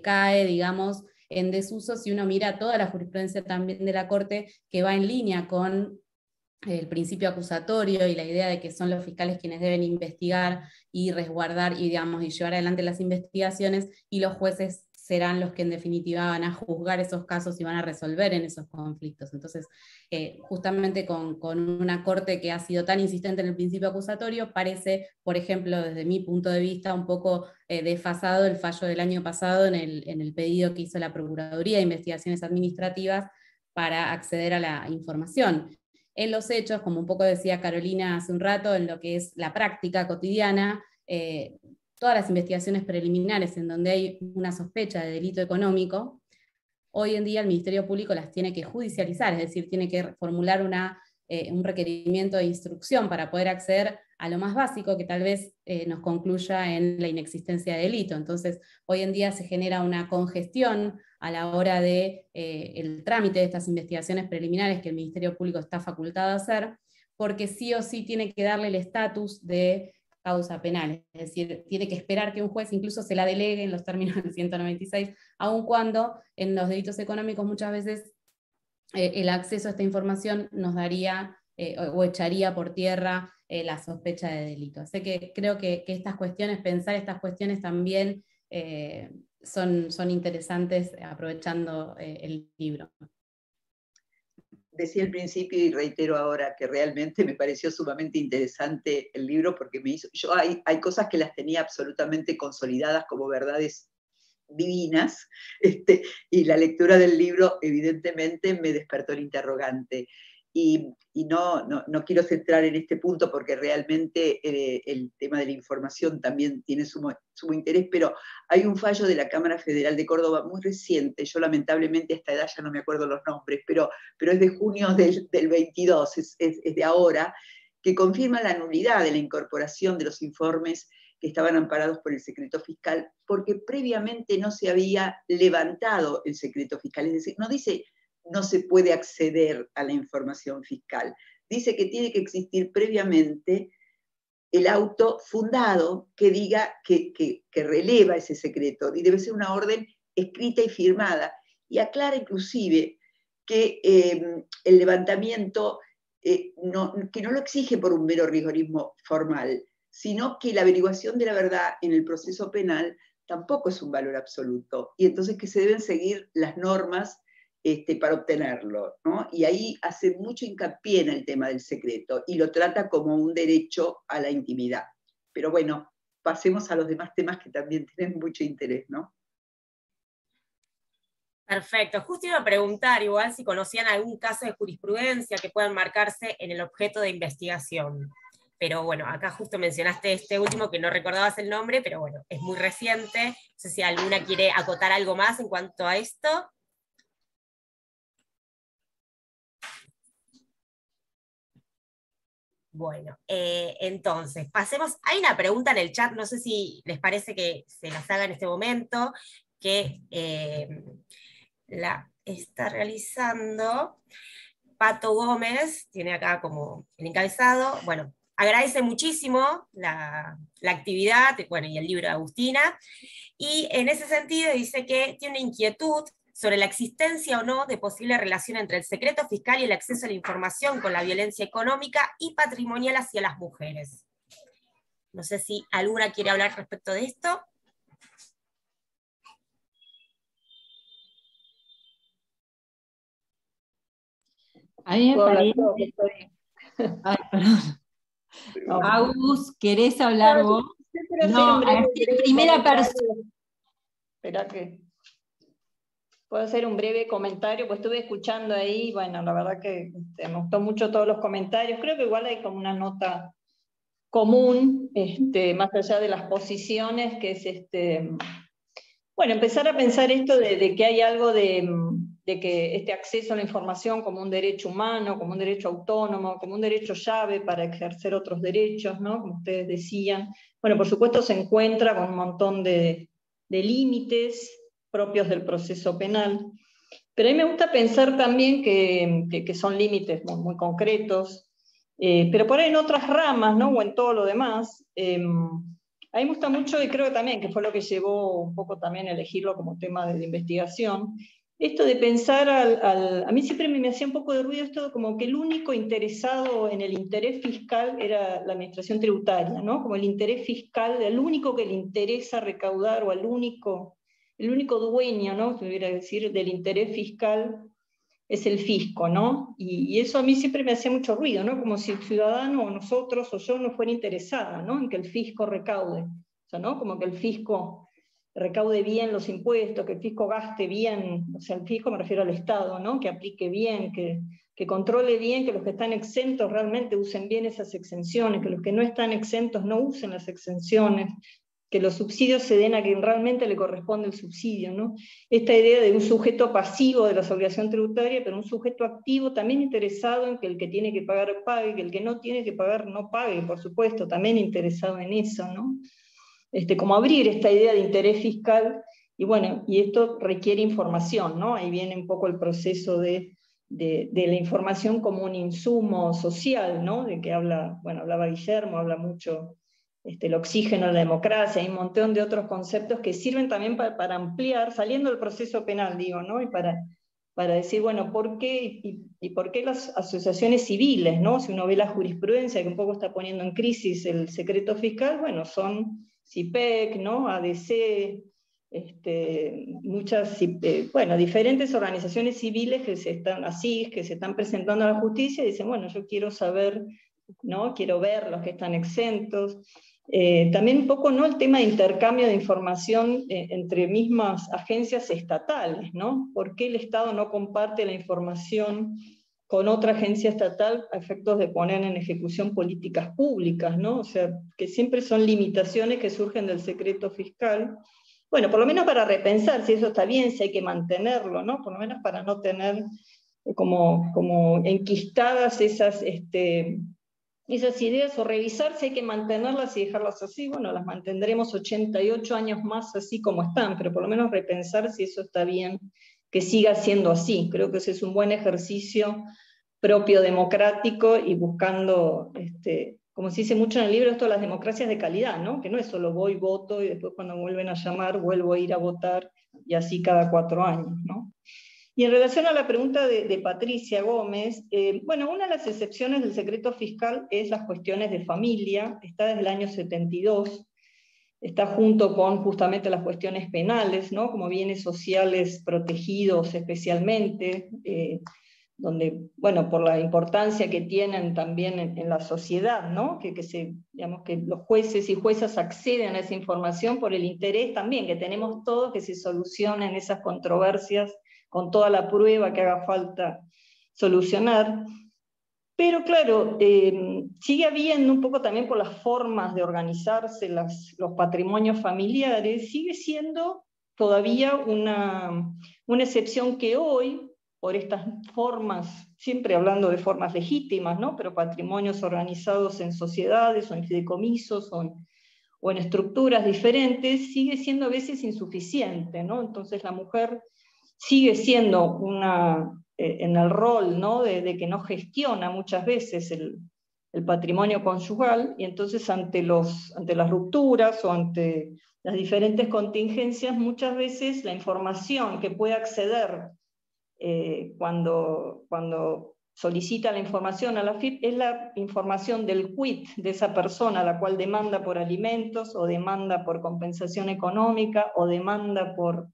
cae, digamos, en desuso si uno mira toda la jurisprudencia también de la Corte, que va en línea con el principio acusatorio y la idea de que son los fiscales quienes deben investigar y resguardar y, digamos, y llevar adelante las investigaciones, y los jueces serán los que en definitiva van a juzgar esos casos y van a resolver en esos conflictos. Entonces, justamente con una Corte que ha sido tan insistente en el principio acusatorio, parece, por ejemplo, desde mi punto de vista, un poco desfasado el fallo del año pasado en el pedido que hizo la Procuraduría de Investigaciones Administrativas para acceder a la información. En los hechos, como un poco decía Carolina hace un rato, en lo que es la práctica cotidiana, todas las investigaciones preliminares en donde hay una sospecha de delito económico, hoy en día el Ministerio Público las tiene que judicializar, es decir, tiene que formular un requerimiento de instrucción para poder acceder a lo más básico, que tal vez nos concluya en la inexistencia de delito. Entonces, hoy en día se genera una congestión a la hora de el trámite de estas investigaciones preliminares que el Ministerio Público está facultado a hacer, porque sí o sí tiene que darle el estatus de causa penal, es decir, tiene que esperar que un juez incluso se la delegue en los términos del 196, aun cuando en los delitos económicos muchas veces el acceso a esta información nos daría o echaría por tierra la sospecha de delito. Así que creo que estas cuestiones, pensar estas cuestiones también son interesantes aprovechando el libro. Decía al principio y reitero ahora que realmente me pareció sumamente interesante el libro porque hay cosas que las tenía absolutamente consolidadas como verdades divinas, y la lectura del libro evidentemente me despertó el interrogante. Y no quiero centrar en este punto porque realmente el tema de la información también tiene sumo interés, pero hay un fallo de la Cámara Federal de Córdoba muy reciente, yo lamentablemente a esta edad ya no me acuerdo los nombres, pero es de junio del 22, es de ahora, que confirma la nulidad de la incorporación de los informes que estaban amparados por el secreto fiscal, porque previamente no se había levantado el secreto fiscal, es decir, no dice no se puede acceder a la información fiscal. Dice que tiene que existir previamente el auto fundado que diga que releva ese secreto, y debe ser una orden escrita y firmada. Y aclara inclusive que el levantamiento que no lo exige por un mero rigorismo formal, sino que la averiguación de la verdad en el proceso penal tampoco es un valor absoluto, y entonces que se deben seguir las normas para obtenerlo, ¿no? Y ahí hace mucho hincapié en el tema del secreto y lo trata como un derecho a la intimidad. Pero bueno, pasemos a los demás temas que también tienen mucho interés, ¿no? Perfecto. Justo iba a preguntar igual si conocían algún caso de jurisprudencia que puedan marcarse en el objeto de investigación. Pero bueno, acá justo mencionaste este último que no recordabas el nombre, pero bueno, es muy reciente. No sé si alguna quiere acotar algo más en cuanto a esto. Bueno, entonces, pasemos, hay una pregunta en el chat, no sé si les parece que se las haga en este momento, que la está realizando Pato Gómez, tiene acá como el encabezado, bueno, agradece muchísimo la actividad, bueno, y el libro de Agustina, y en ese sentido dice que tiene una inquietud sobre la existencia o no de posible relación entre el secreto fiscal y el acceso a la información con la violencia económica y patrimonial hacia las mujeres. No sé si alguna quiere hablar respecto de esto. A mí me parece... Ay, perdón. No. Agus, ¿querés hablar vos? No, a primera persona. Espera que... Puedo hacer un breve comentario, pues estuve escuchando ahí, bueno, la verdad que me gustó mucho todos los comentarios, creo que igual hay como una nota común, más allá de las posiciones, que es bueno, empezar a pensar esto de que hay algo de que este acceso a la información como un derecho humano, como un derecho autónomo, como un derecho llave para ejercer otros derechos, ¿no? Como ustedes decían. Bueno, por supuesto se encuentra con un montón de límites propios del proceso penal, pero a mí me gusta pensar también que son límites muy, muy concretos, pero por ahí en otras ramas, ¿no? O en todo lo demás, A mí me gusta mucho, y creo también que fue lo que llevó un poco también a elegirlo como tema de investigación, esto de pensar a mí siempre me hacía un poco de ruido esto como que el único interesado en el interés fiscal era la administración tributaria, ¿no? Como el interés fiscal, el único que le interesa recaudar, o el único dueño, ¿no? Se debería decir, del interés fiscal es el fisco, ¿no? Y eso a mí siempre me hacía mucho ruido, ¿no? Como si el ciudadano, o nosotros, o yo, no fuera interesada, ¿no? En que el fisco recaude. O sea, ¿no? Como que el fisco recaude bien los impuestos, que el fisco gaste bien, o sea, el fisco me refiero al Estado, ¿no? Que aplique bien, que controle bien, que los que están exentos realmente usen bien esas exenciones, que los que no están exentos no usen las exenciones, que los subsidios se den a quien realmente le corresponde el subsidio, ¿no? Esta idea de un sujeto pasivo de la obligación tributaria, pero un sujeto activo también interesado en que el que tiene que pagar pague, que el que no tiene que pagar no pague, por supuesto, también interesado en eso, ¿no? Como abrir esta idea de interés fiscal, y bueno, y esto requiere información, ¿no? Ahí viene un poco el proceso de la información como un insumo social, ¿no? De que hablaba Guillermo, habla mucho el oxígeno de la democracia, hay un montón de otros conceptos que sirven también para ampliar, saliendo del proceso penal, digo, ¿no? Y para decir, bueno, ¿por qué? Y por qué las asociaciones civiles, ¿no? Si uno ve la jurisprudencia que un poco está poniendo en crisis el secreto fiscal, bueno, son CIPEC, ¿no? ADC, muchas, diferentes organizaciones civiles que se están presentando a la justicia y dicen, bueno, yo quiero saber, ¿no? Quiero ver los que están exentos. También un poco, ¿no? El tema de intercambio de información entre mismas agencias estatales, ¿no? ¿Por qué el Estado no comparte la información con otra agencia estatal a efectos de poner en ejecución políticas públicas, ¿no? O sea, que siempre son limitaciones que surgen del secreto fiscal. Bueno, por lo menos para repensar si eso está bien, si hay que mantenerlo, ¿no? Por lo menos para no tener como enquistadas esas ideas, o revisar si hay que mantenerlas y dejarlas así. Bueno, las mantendremos 88 años más así como están, pero por lo menos repensar si eso está bien, que siga siendo así. Creo que ese es un buen ejercicio propio democrático, y buscando, como se dice mucho en el libro, esto de las democracias de calidad, ¿no? Que no es solo voy, voto, y después cuando vuelven a llamar vuelvo a ir a votar, y así cada 4 años, ¿no? Y en relación a la pregunta de Patricia Gómez, bueno, una de las excepciones del secreto fiscal es las cuestiones de familia, está desde el año 72, está junto con justamente las cuestiones penales, ¿no? Como bienes sociales protegidos especialmente, donde, bueno, por la importancia que tienen también en la sociedad, ¿no? Digamos, que los jueces y juezas acceden a esa información por el interés también que tenemos todos, que se solucionen esas controversias con toda la prueba que haga falta solucionar. Pero claro, sigue habiendo un poco también por las formas de organizarse los patrimonios familiares, sigue siendo todavía una excepción que hoy, por estas formas, siempre hablando de formas legítimas, ¿no? Pero patrimonios organizados en sociedades o en fideicomisos o en estructuras diferentes, sigue siendo a veces insuficiente, ¿no? Entonces la mujer sigue siendo en el rol, ¿no? de que no gestiona muchas veces el patrimonio conyugal, y entonces ante las rupturas o ante las diferentes contingencias, muchas veces la información que puede acceder cuando solicita la información a la AFIP es la información del quit de esa persona, la cual demanda por alimentos, o demanda por compensación económica, o demanda por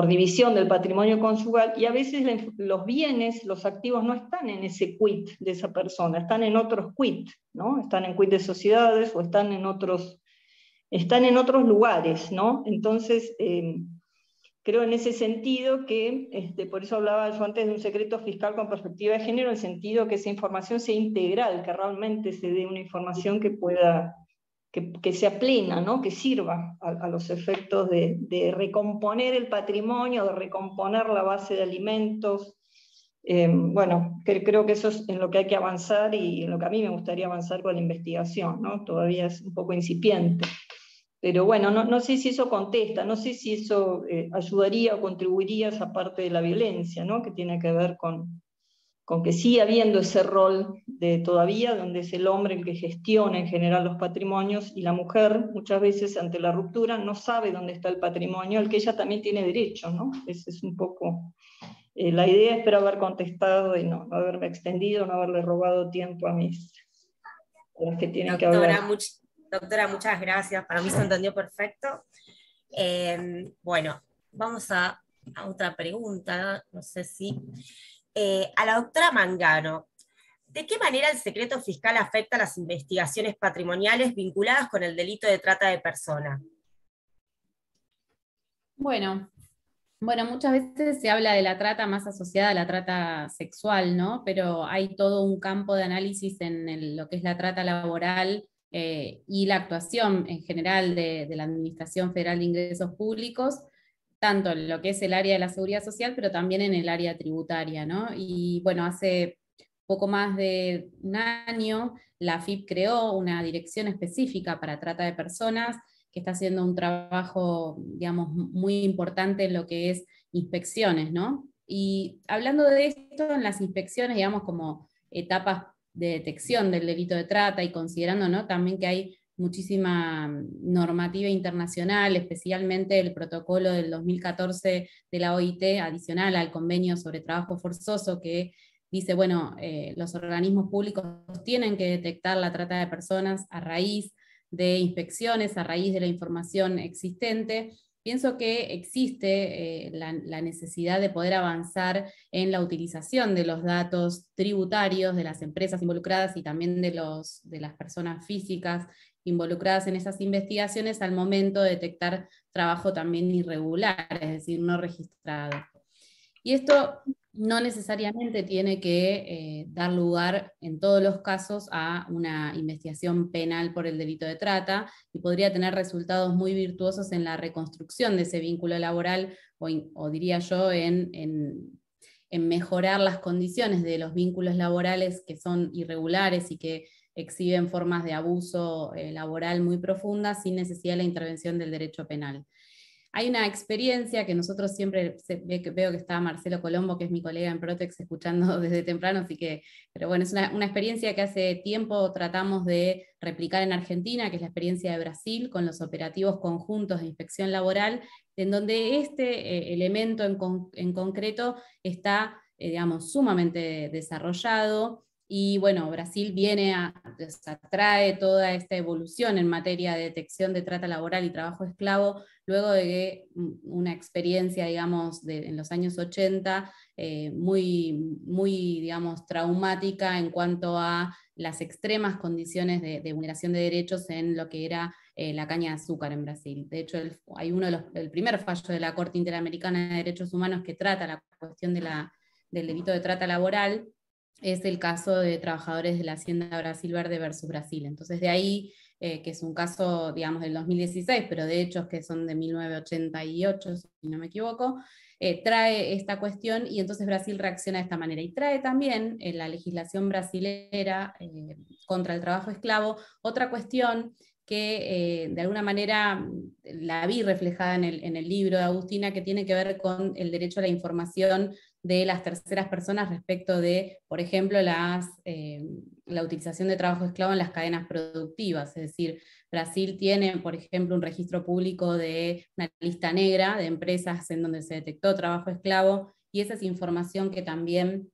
división del patrimonio conyugal, y a veces los bienes, los activos no están en ese quit de esa persona, están en otros quit, ¿no? Están en quit de sociedades, o están en otros lugares, ¿no? Entonces, creo en ese sentido que, por eso hablaba yo antes de un secreto fiscal con perspectiva de género, en el sentido que esa información sea integral, que realmente se dé una información que sea plena, ¿no? Que sirva a los efectos de recomponer el patrimonio, de recomponer la base de alimentos. Bueno, creo que eso es en lo que hay que avanzar, y en lo que a mí me gustaría avanzar con la investigación, ¿no? Todavía es un poco incipiente. Pero bueno, no sé si eso contesta, no sé si eso ayudaría o contribuiría a esa parte de la violencia, ¿no? Que tiene que ver con con que sigue habiendo ese rol de todavía, donde es el hombre el que gestiona en general los patrimonios, y la mujer muchas veces ante la ruptura no sabe dónde está el patrimonio, al que ella también tiene derecho, ¿no? Ese es un poco la idea. Espero haber contestado y no haberme extendido, no haberle robado tiempo a los que tienen que hablar. Doctora, muchas gracias, para mí se entendió perfecto. Bueno, vamos a otra pregunta, no sé si... a la doctora Mangano, ¿de qué manera el secreto fiscal afecta las investigaciones patrimoniales vinculadas con el delito de trata de personas? Bueno, muchas veces se habla de la trata más asociada a la trata sexual, ¿no? Pero hay todo un campo de análisis en lo que es la trata laboral y la actuación en general de la Administración Federal de Ingresos Públicos, tanto en lo que es el área de la seguridad social, pero también en el área tributaria, ¿no? Y bueno, hace poco más de un año, la AFIP creó una dirección específica para trata de personas, que está haciendo un trabajo, digamos, muy importante en lo que es inspecciones, ¿no? Y hablando de esto, en las inspecciones, digamos, como etapas de detección del delito de trata y considerando, ¿no?, también que hay muchísima normativa internacional, especialmente el protocolo del 2014 de la OIT, adicional al convenio sobre trabajo forzoso, que dice, bueno, los organismos públicos tienen que detectar la trata de personas a raíz de inspecciones, a raíz de la información existente. Pienso que existe la necesidad de poder avanzar en la utilización de los datos tributarios de las empresas involucradas y también de las personas físicas involucradas en esas investigaciones al momento de detectar trabajo también irregular, es decir, no registrado. Y esto no necesariamente tiene que dar lugar en todos los casos a una investigación penal por el delito de trata, y podría tener resultados muy virtuosos en la reconstrucción de ese vínculo laboral, o diría yo, en mejorar las condiciones de los vínculos laborales que son irregulares y que exhiben formas de abuso laboral muy profundas sin necesidad de la intervención del derecho penal. Hay una experiencia que nosotros siempre, veo que está Marcelo Colombo, que es mi colega en Protex, escuchando desde temprano, así que, pero bueno, es una experiencia que hace tiempo tratamos de replicar en Argentina, que es la experiencia de Brasil, con los operativos conjuntos de inspección laboral, en donde este elemento en concreto está, digamos, sumamente desarrollado. Y bueno, Brasil trae toda esta evolución en materia de detección de trata laboral y trabajo esclavo, luego de una experiencia, digamos, en los años 80, muy, digamos, traumática en cuanto a las extremas condiciones de vulneración de derechos en lo que era la caña de azúcar en Brasil. De hecho, hay el primer fallo de la Corte Interamericana de Derechos Humanos que trata la cuestión del delito de trata laboral, es el caso de trabajadores de la Hacienda Brasil Verde versus Brasil. Entonces de ahí, que es un caso, digamos, del 2016, pero de hechos que son de 1988, si no me equivoco, trae esta cuestión, y entonces Brasil reacciona de esta manera. Y trae también en la legislación brasilera contra el trabajo esclavo otra cuestión que de alguna manera la vi reflejada en el libro de Agustina, que tiene que ver con el derecho a la información de las terceras personas respecto de, por ejemplo, la utilización de trabajo esclavo en las cadenas productivas. Es decir, Brasil tiene, por ejemplo, un registro público de una lista negra de empresas en donde se detectó trabajo esclavo, y esa es información que también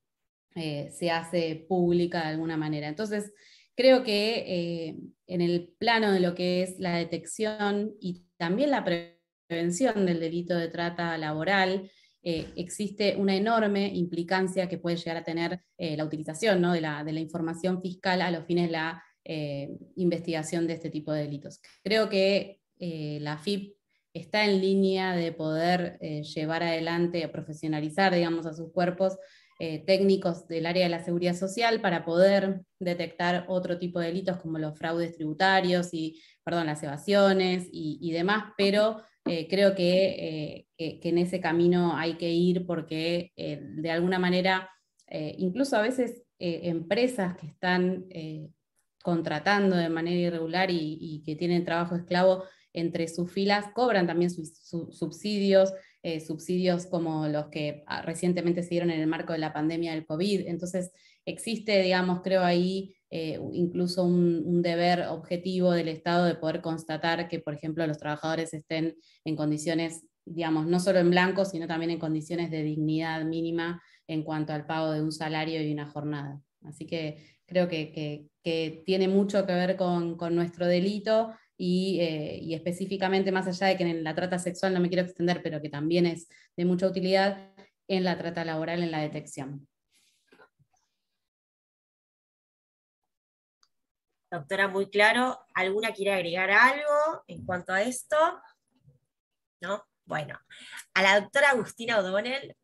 se hace pública de alguna manera. Entonces, creo que en el plano de lo que es la detección y también la prevención del delito de trata laboral, existe una enorme implicancia que puede llegar a tener la utilización, ¿no?, de la información fiscal a los fines de la investigación de este tipo de delitos. Creo que la AFIP está en línea de poder llevar adelante o profesionalizar, digamos, a sus cuerpos técnicos del área de la seguridad social para poder detectar otro tipo de delitos como los fraudes tributarios las evasiones y demás, pero creo que en ese camino hay que ir, porque de alguna manera, incluso a veces empresas que están contratando de manera irregular y que tienen trabajo esclavo entre sus filas, cobran también subsidios, subsidios como los que recientemente se dieron en el marco de la pandemia del COVID. Entonces existe, digamos, creo ahí incluso un deber objetivo del Estado de poder constatar que, por ejemplo, los trabajadores estén en condiciones, digamos, no solo en blanco, sino también en condiciones de dignidad mínima en cuanto al pago de un salario y una jornada. Así que creo que tiene mucho que ver con nuestro delito y específicamente, más allá de que en la trata sexual no me quiero extender, pero que también es de mucha utilidad, en la trata laboral, en la detección. Doctora, muy claro. ¿Alguna quiere agregar algo en cuanto a esto? ¿No? Bueno, a la doctora Agustina O'Donnell,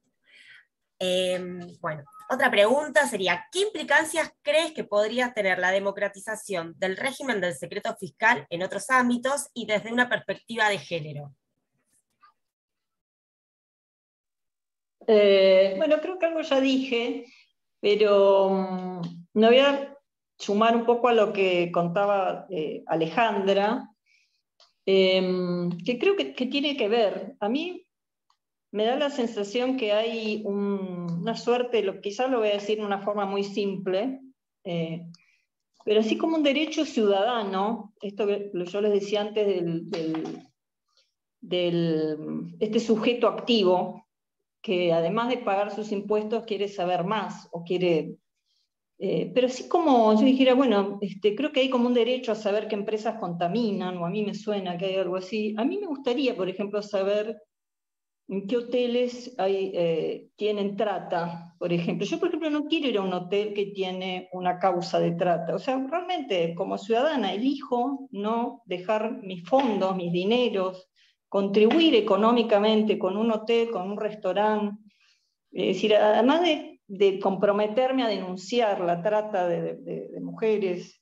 bueno, otra pregunta sería, ¿qué implicancias crees que podría tener la democratización del régimen del secreto fiscal en otros ámbitos y desde una perspectiva de género? Bueno, creo que algo ya dije, pero me voy a sumar un poco a lo que contaba Alejandra, que creo que tiene que ver. A mí me da la sensación que hay una suerte, quizás lo voy a decir de una forma muy simple, pero así como un derecho ciudadano, esto que yo les decía antes este sujeto activo, que además de pagar sus impuestos quiere saber más, o quiere... pero así como yo dijera, bueno, creo que hay como un derecho a saber qué empresas contaminan, o a mí me suena que hay algo así. A mí me gustaría, por ejemplo, saber en qué hoteles tienen trata, por ejemplo. Yo, por ejemplo, no quiero ir a un hotel que tiene una causa de trata. O sea, realmente, como ciudadana, elijo no dejar mis fondos, mis dineros, contribuir económicamente con un hotel, con un restaurante. Es decir, además de comprometerme a denunciar la trata de mujeres,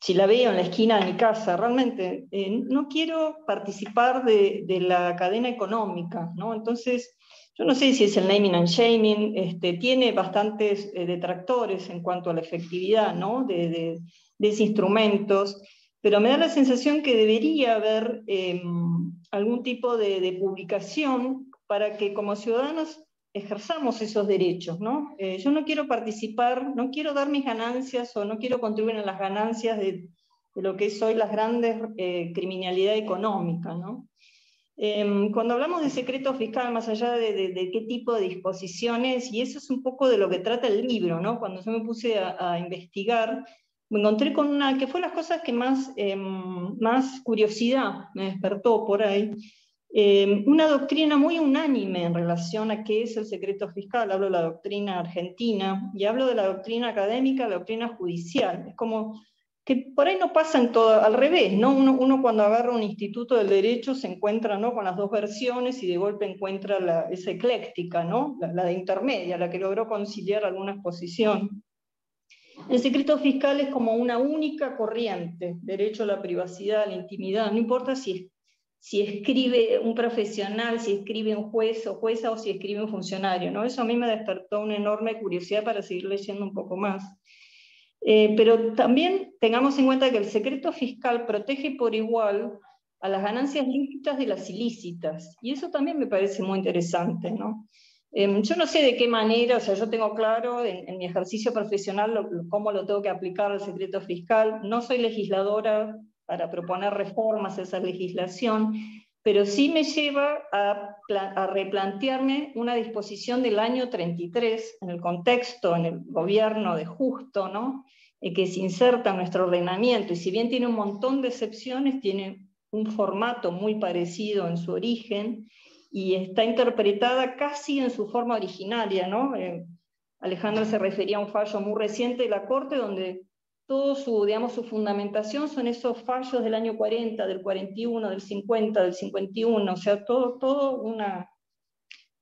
si la veo en la esquina de mi casa, realmente no quiero participar de la cadena económica, ¿no? Entonces, yo no sé si es el naming and shaming, tiene bastantes detractores en cuanto a la efectividad, ¿no? de esos instrumentos, pero me da la sensación que debería haber algún tipo de publicación para que como ciudadanos ejerzamos esos derechos, ¿no? Yo no quiero participar, no quiero dar mis ganancias o no quiero contribuir a las ganancias de lo que es hoy las grandes criminalidad económica, ¿no? Cuando hablamos de secreto fiscal, más allá de qué tipo de disposiciones, y eso es un poco de lo que trata el libro, ¿no? Cuando yo me puse a investigar, me encontré con una, que fue las cosas que más curiosidad me despertó por ahí, una doctrina muy unánime en relación a qué es el secreto fiscal. Hablo de la doctrina argentina y hablo de la doctrina académica, la doctrina judicial. Es como que por ahí no pasa en todo, al revés, ¿no? Uno cuando agarra un instituto del derecho se encuentra, ¿no?, con las dos versiones y de golpe encuentra esa ecléctica, ¿no?, la de intermedia, la que logró conciliar algunas posiciones. El secreto fiscal es como una única corriente, derecho a la privacidad, a la intimidad, no importa si escribe un profesional, si escribe un juez o jueza o si escribe un funcionario, ¿no? Eso a mí me despertó una enorme curiosidad para seguir leyendo un poco más. Pero también tengamos en cuenta que el secreto fiscal protege por igual a las ganancias lícitas de las ilícitas, y eso también me parece muy interesante, ¿no? Yo no sé de qué manera, o sea, yo tengo claro en mi ejercicio profesional cómo lo tengo que aplicar al secreto fiscal. No soy legisladora para proponer reformas a esa legislación, pero sí me lleva a replantearme una disposición del año 33 en el contexto, en el gobierno de Justo, ¿no?, que se inserta en nuestro ordenamiento, y si bien tiene un montón de excepciones, tiene un formato muy parecido en su origen, y está interpretada casi en su forma originaria, ¿no? Alejandra se refería a un fallo muy reciente de la Corte, donde todo su fundamentación son esos fallos del año 40, del 41, del 50, del 51, o sea, todo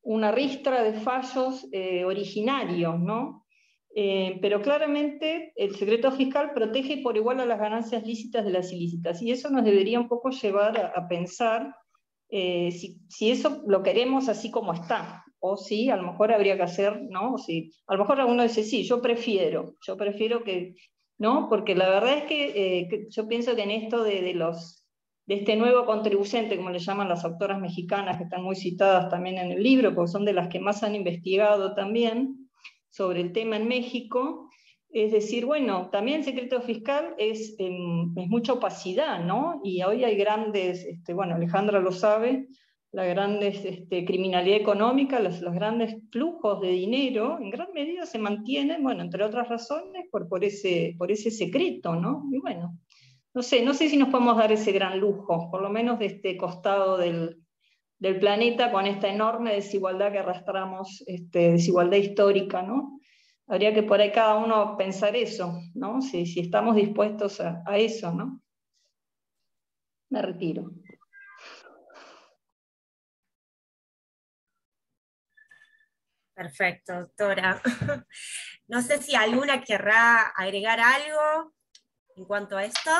una ristra de fallos originarios, ¿no? Pero claramente el secreto fiscal protege por igual a las ganancias lícitas de las ilícitas, y eso nos debería un poco llevar a pensar si eso lo queremos así como está, o si a lo mejor habría que hacer, ¿no? O si, a lo mejor alguno dice, sí, yo prefiero que ¿no? Porque la verdad es que yo pienso que en esto de este nuevo contribuyente, como le llaman las autoras mexicanas, que están muy citadas también en el libro, porque son de las que más han investigado también sobre el tema en México, es decir, bueno, también el secreto fiscal es mucha opacidad, ¿no? Y hoy hay grandes, bueno, Alejandra lo sabe, la grandes criminalidad económica, los grandes flujos de dinero, en gran medida se mantienen, bueno, entre otras razones, por ese secreto, ¿no? Y bueno, no sé si nos podemos dar ese gran lujo, por lo menos de este costado del planeta, con esta enorme desigualdad que arrastramos, desigualdad histórica, ¿no? Habría que por ahí cada uno pensar eso, ¿no? Si estamos dispuestos a eso, ¿no? Me retiro. Perfecto, doctora. No sé si alguna querrá agregar algo en cuanto a esto.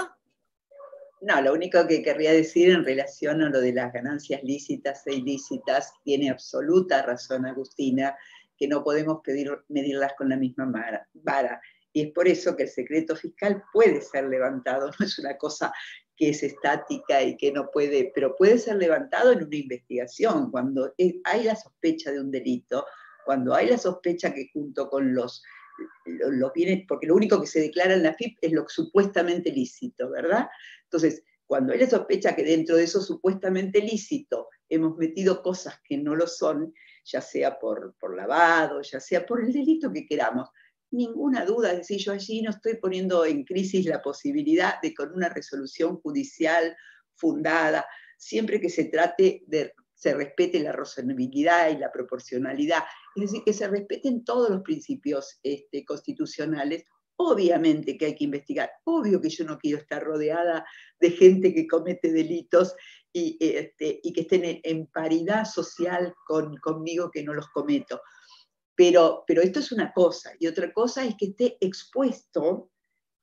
No, lo único que querría decir en relación a lo de las ganancias lícitas e ilícitas, tiene absoluta razón Agustina, que no podemos medirlas con la misma vara. Y es por eso que el secreto fiscal puede ser levantado, no es una cosa que es estática y que no puede, pero puede ser levantado en una investigación, cuando hay la sospecha de un delito, cuando hay la sospecha que junto con los bienes, porque lo único que se declara en la FIP es lo supuestamente lícito, ¿verdad? Entonces, cuando hay la sospecha que dentro de eso supuestamente lícito hemos metido cosas que no lo son, ya sea por lavado, ya sea por el delito que queramos, ninguna duda, es decir, yo allí no estoy poniendo en crisis la posibilidad de con una resolución judicial fundada, siempre que se trate de se respete la razonabilidad y la proporcionalidad, es decir, que se respeten todos los principios constitucionales. Obviamente que hay que investigar, obvio que yo no quiero estar rodeada de gente que comete delitos y que estén en paridad social conmigo que no los cometo. Pero esto es una cosa, y otra cosa es que esté expuesto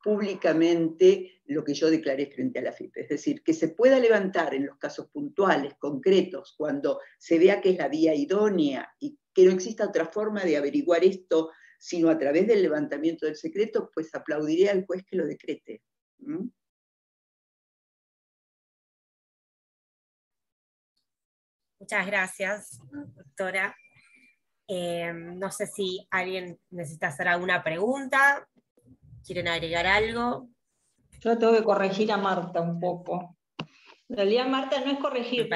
públicamente lo que yo declaré frente a la FIP. Es decir, que se pueda levantar en los casos puntuales, concretos, cuando se vea que es la vía idónea y que no exista otra forma de averiguar esto, sino a través del levantamiento del secreto, pues aplaudiré al juez que lo decrete. ¿Mm? Muchas gracias, doctora. No sé si alguien necesita hacer alguna pregunta. ¿Quieren agregar algo? Yo tengo que corregir a Marta un poco. En realidad, Marta, no es corregirte.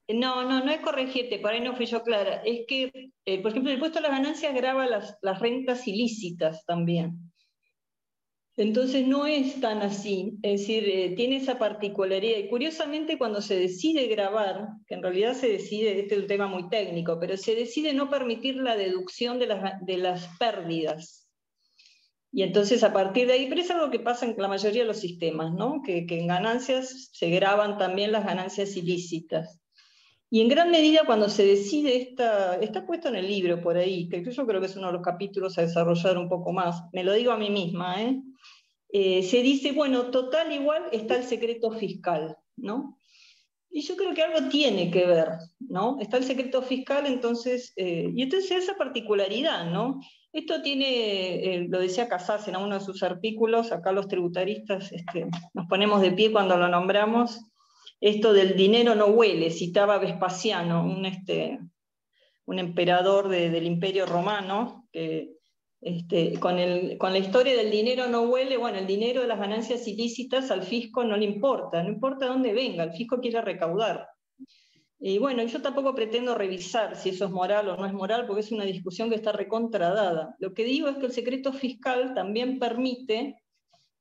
No es corregirte, por ahí no fui yo clara. Es que, por ejemplo, el impuesto a las ganancias grava las rentas ilícitas también. Entonces no es tan así, es decir, tiene esa particularidad. Y curiosamente cuando se decide gravar, que en realidad se decide, este es un tema muy técnico, pero se decide no permitir la deducción de las pérdidas. Y entonces a partir de ahí, pero es algo que pasa en la mayoría de los sistemas, ¿no? Que en ganancias se graban también las ganancias ilícitas. Y en gran medida cuando se decide, está puesto en el libro por ahí, que yo creo que es uno de los capítulos a desarrollar un poco más, me lo digo a mí misma, se dice, bueno, total igual está el secreto fiscal, ¿no? Y yo creo que algo tiene que ver, ¿no? Está el secreto fiscal, entonces, y entonces esa particularidad, ¿no? Esto tiene, lo decía Casas en uno de sus artículos, acá los tributaristas nos ponemos de pie cuando lo nombramos, esto del dinero no huele, citaba Vespasiano, un emperador del Imperio Romano, que con la historia del dinero no huele, bueno, el dinero de las ganancias ilícitas al fisco no le importa, no importa dónde venga, el fisco quiere recaudar. Y bueno, yo tampoco pretendo revisar si eso es moral o no es moral, porque es una discusión que está recontradada. Lo que digo es que el secreto fiscal también permite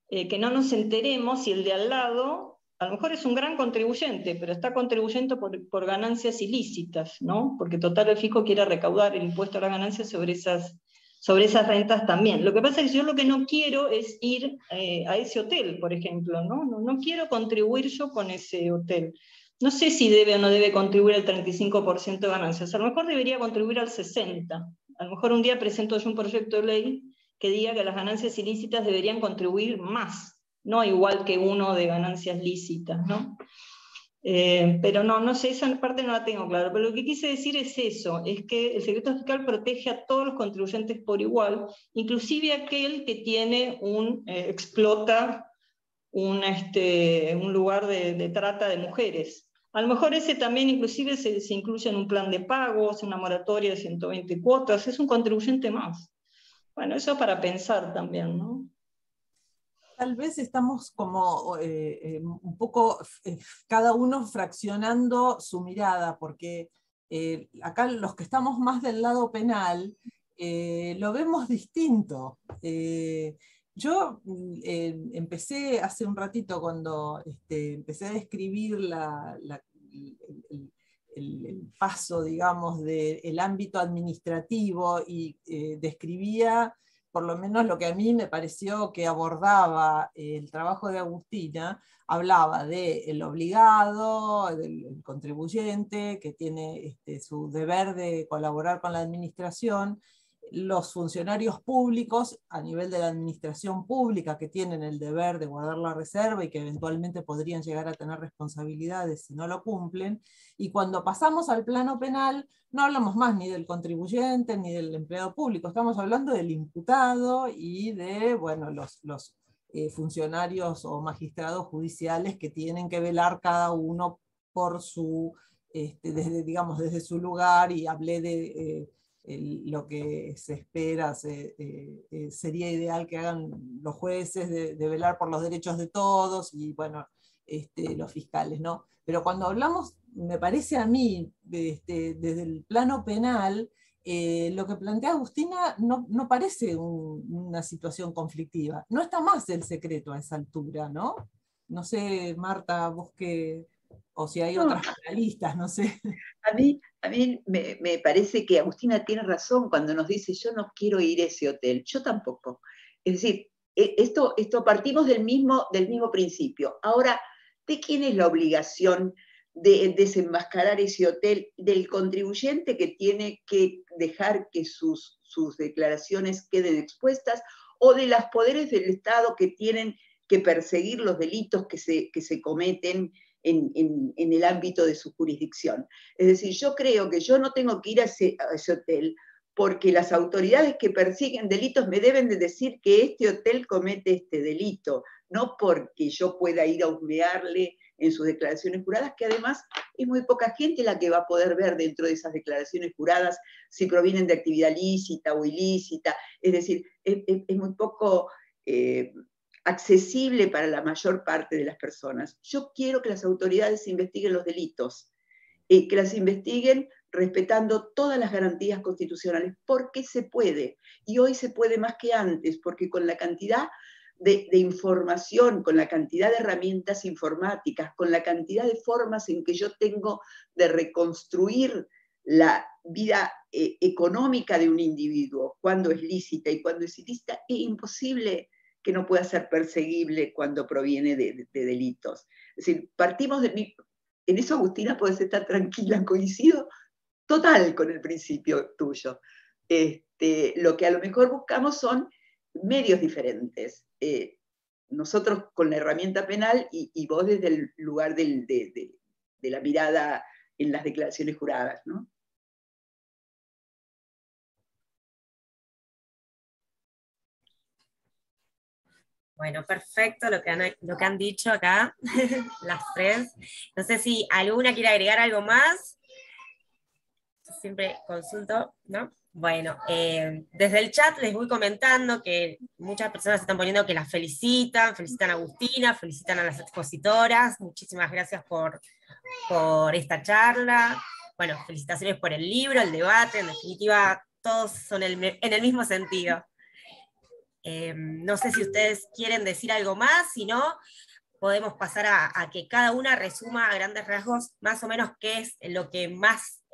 que no nos enteremos si el de al lado, a lo mejor es un gran contribuyente, pero está contribuyendo por ganancias ilícitas, ¿no? Porque total el fisco quiere recaudar el impuesto a las ganancias sobre esas rentas también. Lo que pasa es que yo lo que no quiero es ir a ese hotel, por ejemplo, ¿no? No quiero contribuir yo con ese hotel. No sé si debe o no debe contribuir al 35% de ganancias, a lo mejor debería contribuir al 60%. A lo mejor un día presento yo un proyecto de ley que diga que las ganancias ilícitas deberían contribuir más, no igual que uno de ganancias lícitas, ¿no? Pero no sé, esa parte no la tengo claro. Pero lo que quise decir es eso, es que el secreto fiscal protege a todos los contribuyentes por igual, inclusive aquel que tiene explota un lugar de trata de mujeres. A lo mejor ese también inclusive se incluye en un plan de pagos, en una moratoria de 120 cuotas, es un contribuyente más. Bueno, eso para pensar también, ¿no? Tal vez estamos como un poco cada uno fraccionando su mirada, porque acá los que estamos más del lado penal lo vemos distinto. Yo empecé hace un ratito cuando empecé a describir el paso, digamos, del ámbito administrativo y describía por lo menos lo que a mí me pareció que abordaba el trabajo de Agustina, hablaba del obligado, del contribuyente, que tiene su deber de colaborar con la administración, los funcionarios públicos a nivel de la administración pública que tienen el deber de guardar la reserva y que eventualmente podrían llegar a tener responsabilidades si no lo cumplen. Y cuando pasamos al plano penal, no hablamos más ni del contribuyente ni del empleado público, estamos hablando del imputado y de bueno, los funcionarios o magistrados judiciales que tienen que velar cada uno por su, desde su lugar, y hablé de lo que se espera, sería ideal que hagan los jueces de velar por los derechos de todos y bueno, los fiscales, ¿no? Pero cuando hablamos, me parece a mí, desde el plano penal, lo que plantea Agustina no parece una situación conflictiva. No está más el secreto a esa altura, ¿no? No sé, Marta, vos qué, o si hay otras penalistas, no sé. A mí me parece que Agustina tiene razón cuando nos dice yo no quiero ir a ese hotel, yo tampoco. Es decir, esto partimos del mismo principio. Ahora, ¿de quién es la obligación de desenmascarar ese hotel? Del contribuyente que tiene que dejar que sus declaraciones queden expuestas, o de los poderes del Estado que tienen que perseguir los delitos que se cometen en el ámbito de su jurisdicción. Es decir, yo creo que yo no tengo que ir a ese hotel porque las autoridades que persiguen delitos me deben de decir que este hotel comete este delito, no porque yo pueda ir a husmearle en sus declaraciones juradas, que además es muy poca gente la que va a poder ver dentro de esas declaraciones juradas si provienen de actividad lícita o ilícita. Es decir, es muy poco accesible para la mayor parte de las personas. Yo quiero que las autoridades investiguen los delitos, que las investiguen respetando todas las garantías constitucionales, porque se puede, y hoy se puede más que antes, porque con la cantidad de información, con la cantidad de herramientas informáticas, con la cantidad de formas en que yo tengo de reconstruir la vida económica de un individuo, cuando es lícita y cuando es ilícita, es imposible que no pueda ser perseguible cuando proviene de delitos. Es decir, partimos de mí. En eso, Agustina, podés estar tranquila, coincido total con el principio tuyo. Lo que a lo mejor buscamos son medios diferentes. Nosotros con la herramienta penal y vos desde el lugar de la mirada en las declaraciones juradas, ¿no? Bueno, perfecto lo que han dicho acá, las tres. No sé si alguna quiere agregar algo más. Siempre consulto, ¿no? Bueno, desde el chat les voy comentando que muchas personas están poniendo que las felicitan a Agustina, felicitan a las expositoras. Muchísimas gracias por esta charla. Bueno, felicitaciones por el libro, el debate, en definitiva, todos son en el mismo sentido. No sé si ustedes quieren decir algo más, si no, podemos pasar a que cada una resuma a grandes rasgos más o menos qué es lo que más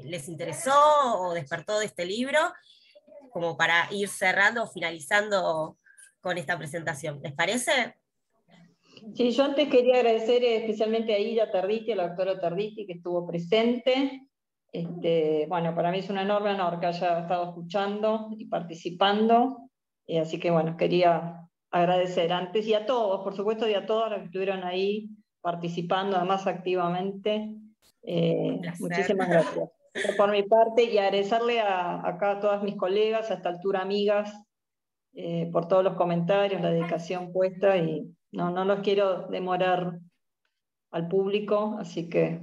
les interesó o despertó de este libro, como para ir cerrando o finalizando con esta presentación. ¿Les parece? Sí, yo antes quería agradecer especialmente a Ida Tarditi, a la doctora Tarditi, que estuvo presente. Bueno, para mí es un enorme honor que haya estado escuchando y participando. Así que bueno, quería agradecer antes y a todos, por supuesto, y a todos los que estuvieron ahí participando además activamente. placer. Muchísimas gracias. Por mi parte, y agradecerle acá a todas mis colegas, a esta altura amigas, por todos los comentarios, la dedicación puesta, y no los quiero demorar al público, así que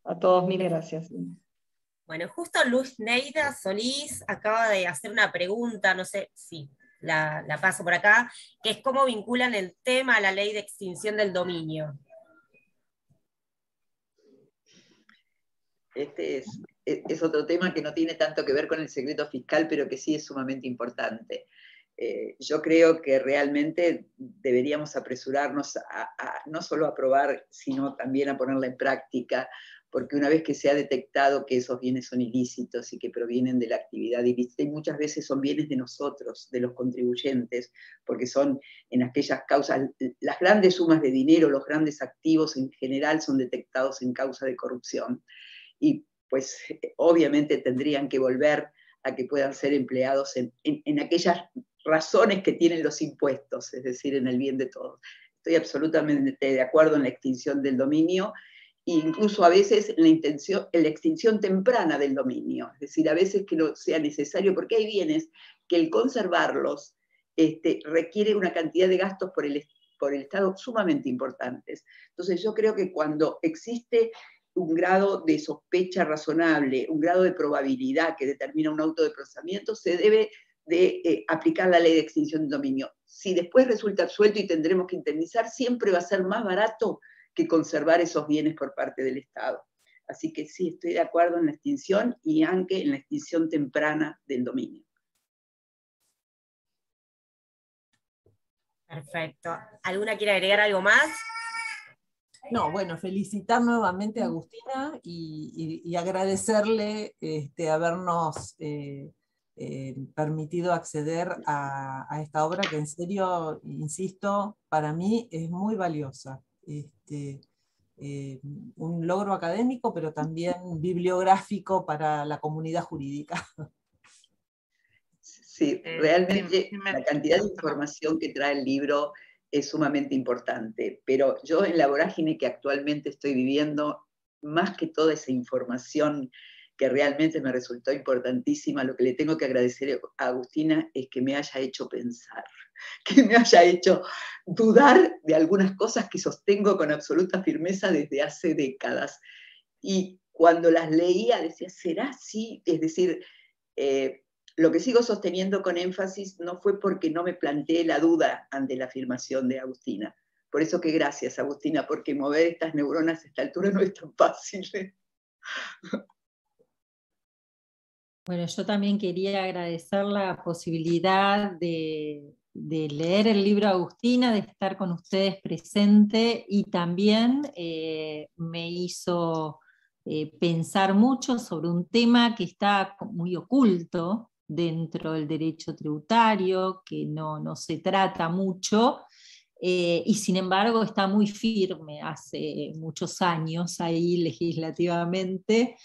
a todos mil gracias. Bueno, justo Luz Neida Solís acaba de hacer una pregunta, no sé si la paso por acá, que es cómo vinculan el tema a la ley de extinción del dominio. Este es otro tema que no tiene tanto que ver con el secreto fiscal, pero que sí es sumamente importante. Yo creo que realmente deberíamos apresurarnos a no solo aprobar, sino también a ponerla en práctica, porque una vez que se ha detectado que esos bienes son ilícitos y que provienen de la actividad ilícita, y muchas veces son bienes de nosotros, de los contribuyentes, porque son en aquellas causas, las grandes sumas de dinero, los grandes activos en general son detectados en causa de corrupción. Y pues obviamente tendrían que volver a que puedan ser empleados en aquellas razones que tienen los impuestos, es decir, en el bien de todos. Estoy absolutamente de acuerdo en la extinción del dominio, e incluso a veces en la extinción temprana del dominio, es decir, a veces que no sea necesario, porque hay bienes que el conservarlos requiere una cantidad de gastos por el Estado sumamente importantes. Entonces yo creo que cuando existe un grado de sospecha razonable, un grado de probabilidad que determina un auto de procesamiento, se debe de aplicar la ley de extinción de dominio. Si después resulta absuelto y tendremos que indemnizar, siempre va a ser más barato que conservar esos bienes por parte del Estado. Así que sí, estoy de acuerdo en la extinción y aunque en la extinción temprana del dominio. Perfecto. ¿Alguna quiere agregar algo más? No, bueno, felicitar nuevamente a Agustina y agradecerle habernos permitido acceder a esta obra que en serio, insisto, para mí es muy valiosa. Un logro académico, pero también bibliográfico para la comunidad jurídica. Sí, realmente la cantidad de información que trae el libro es sumamente importante, pero yo en la vorágine que actualmente estoy viviendo, más que toda esa información que realmente me resultó importantísima, lo que le tengo que agradecer a Agustina es que me haya hecho pensar, que me haya hecho dudar de algunas cosas que sostengo con absoluta firmeza desde hace décadas. Y cuando las leía decía, ¿será así? Es decir, lo que sigo sosteniendo con énfasis no fue porque no me planteé la duda ante la afirmación de Agustina. Por eso que gracias, Agustina, porque mover estas neuronas a esta altura no es tan fácil. Bueno, yo también quería agradecer la posibilidad de leer el libro de Agustina, de estar con ustedes presente, y también me hizo pensar mucho sobre un tema que está muy oculto dentro del derecho tributario, que no se trata mucho, y sin embargo está muy firme hace muchos años ahí legislativamente,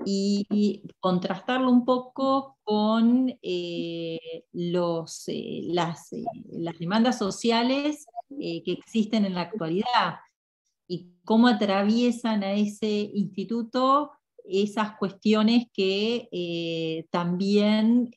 y contrastarlo un poco con las demandas sociales que existen en la actualidad, y cómo atraviesan a ese instituto esas cuestiones que también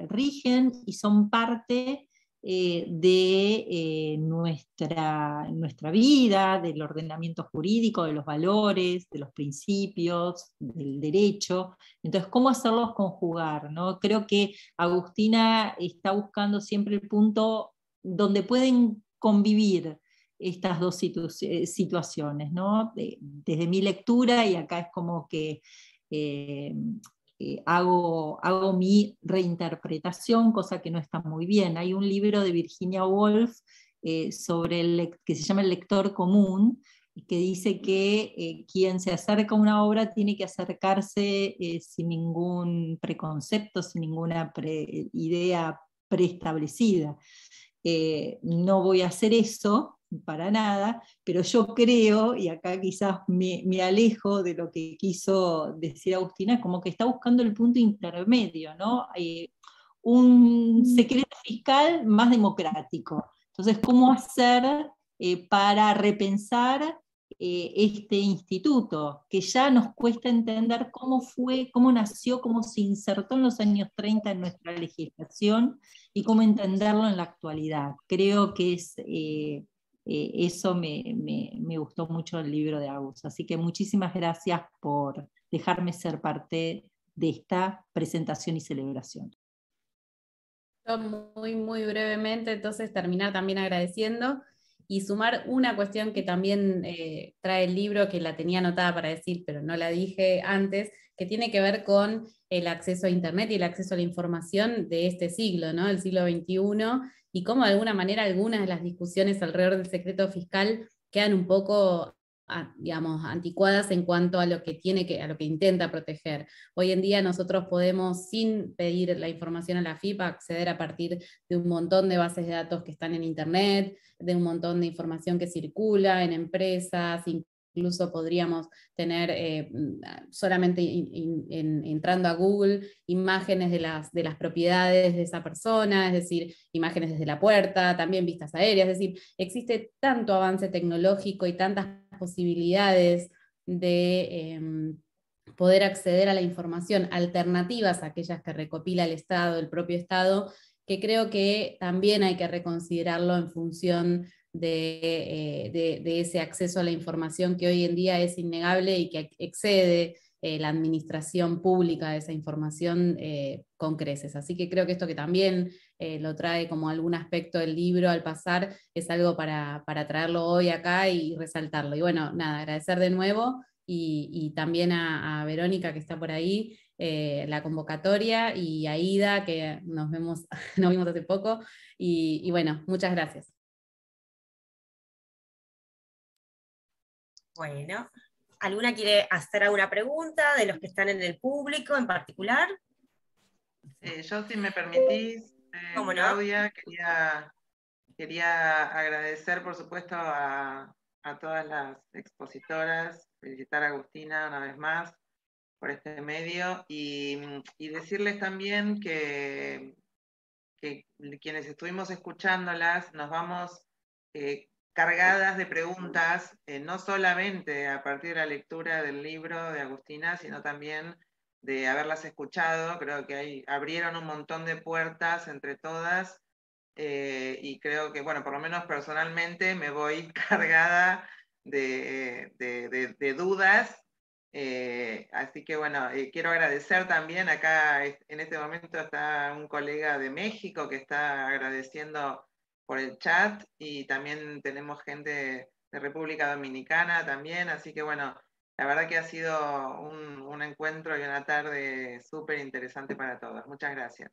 rigen y son parte de nuestra vida, del ordenamiento jurídico, de los valores, de los principios, del derecho. Entonces, ¿cómo hacerlos conjugar, ¿no? Creo que Agustina está buscando siempre el punto donde pueden convivir estas dos situaciones, ¿no? Desde mi lectura, y acá es como que hago mi reinterpretación, cosa que no está muy bien. Hay un libro de Virginia Woolf que se llama El lector común, que dice que quien se acerca a una obra tiene que acercarse sin ningún preconcepto, sin ninguna idea preestablecida. No voy a hacer eso para nada, pero yo creo, y acá quizás me alejo de lo que quiso decir Agustina, como que está buscando el punto intermedio, ¿no? Un secreto fiscal más democrático. Entonces, ¿cómo hacer para repensar este instituto, que ya nos cuesta entender cómo fue, cómo nació, cómo se insertó en los años 30 en nuestra legislación y cómo entenderlo en la actualidad. Creo que eso me gustó mucho el libro de Agus. Así que muchísimas gracias por dejarme ser parte de esta presentación y celebración. Muy, muy brevemente, entonces terminar también agradeciendo y sumar una cuestión que también trae el libro, que la tenía anotada para decir, pero no la dije antes, que tiene que ver con el acceso a Internet y el acceso a la información de este siglo, ¿no? El siglo XXI, y cómo de alguna manera algunas de las discusiones alrededor del secreto fiscal quedan un poco, digamos, anticuadas en cuanto a lo que a lo que intenta proteger. Hoy en día nosotros podemos, sin pedir la información a la FIP, acceder a partir de un montón de bases de datos que están en Internet, de un montón de información que circula en empresas, incluso podríamos tener solamente entrando a Google imágenes de las propiedades de esa persona, es decir, imágenes desde la puerta, también vistas aéreas, es decir, existe tanto avance tecnológico y tantas posibilidades de poder acceder a la información, alternativas a aquellas que recopila el Estado, el propio Estado, que creo que también hay que reconsiderarlo en función de ese acceso a la información que hoy en día es innegable y que excede la administración pública de esa información con creces. Así que creo que esto que también lo trae como algún aspecto del libro al pasar, es algo para traerlo hoy acá y resaltarlo. Y bueno, nada, agradecer de nuevo y también a Verónica que está por ahí, la convocatoria, y a Ida, que nos vimos hace poco, y bueno, muchas gracias. Bueno, ¿alguna quiere hacer alguna pregunta de los que están en el público en particular? Yo, si me permitís, ¿Cómo no? Claudia, quería agradecer, por supuesto, a todas las expositoras, felicitar a Agustina una vez más por este medio y decirles también que quienes estuvimos escuchándolas nos vamos cargadas de preguntas, no solamente a partir de la lectura del libro de Agustina, sino también de haberlas escuchado. Creo que abrieron un montón de puertas entre todas, y creo que, bueno, por lo menos personalmente me voy cargada de dudas. Así que bueno, quiero agradecer también, acá en este momento está un colega de México que está agradeciendo por el chat, y también tenemos gente de República Dominicana también, así que bueno, la verdad que ha sido un encuentro y una tarde súper interesante para todos. Muchas gracias.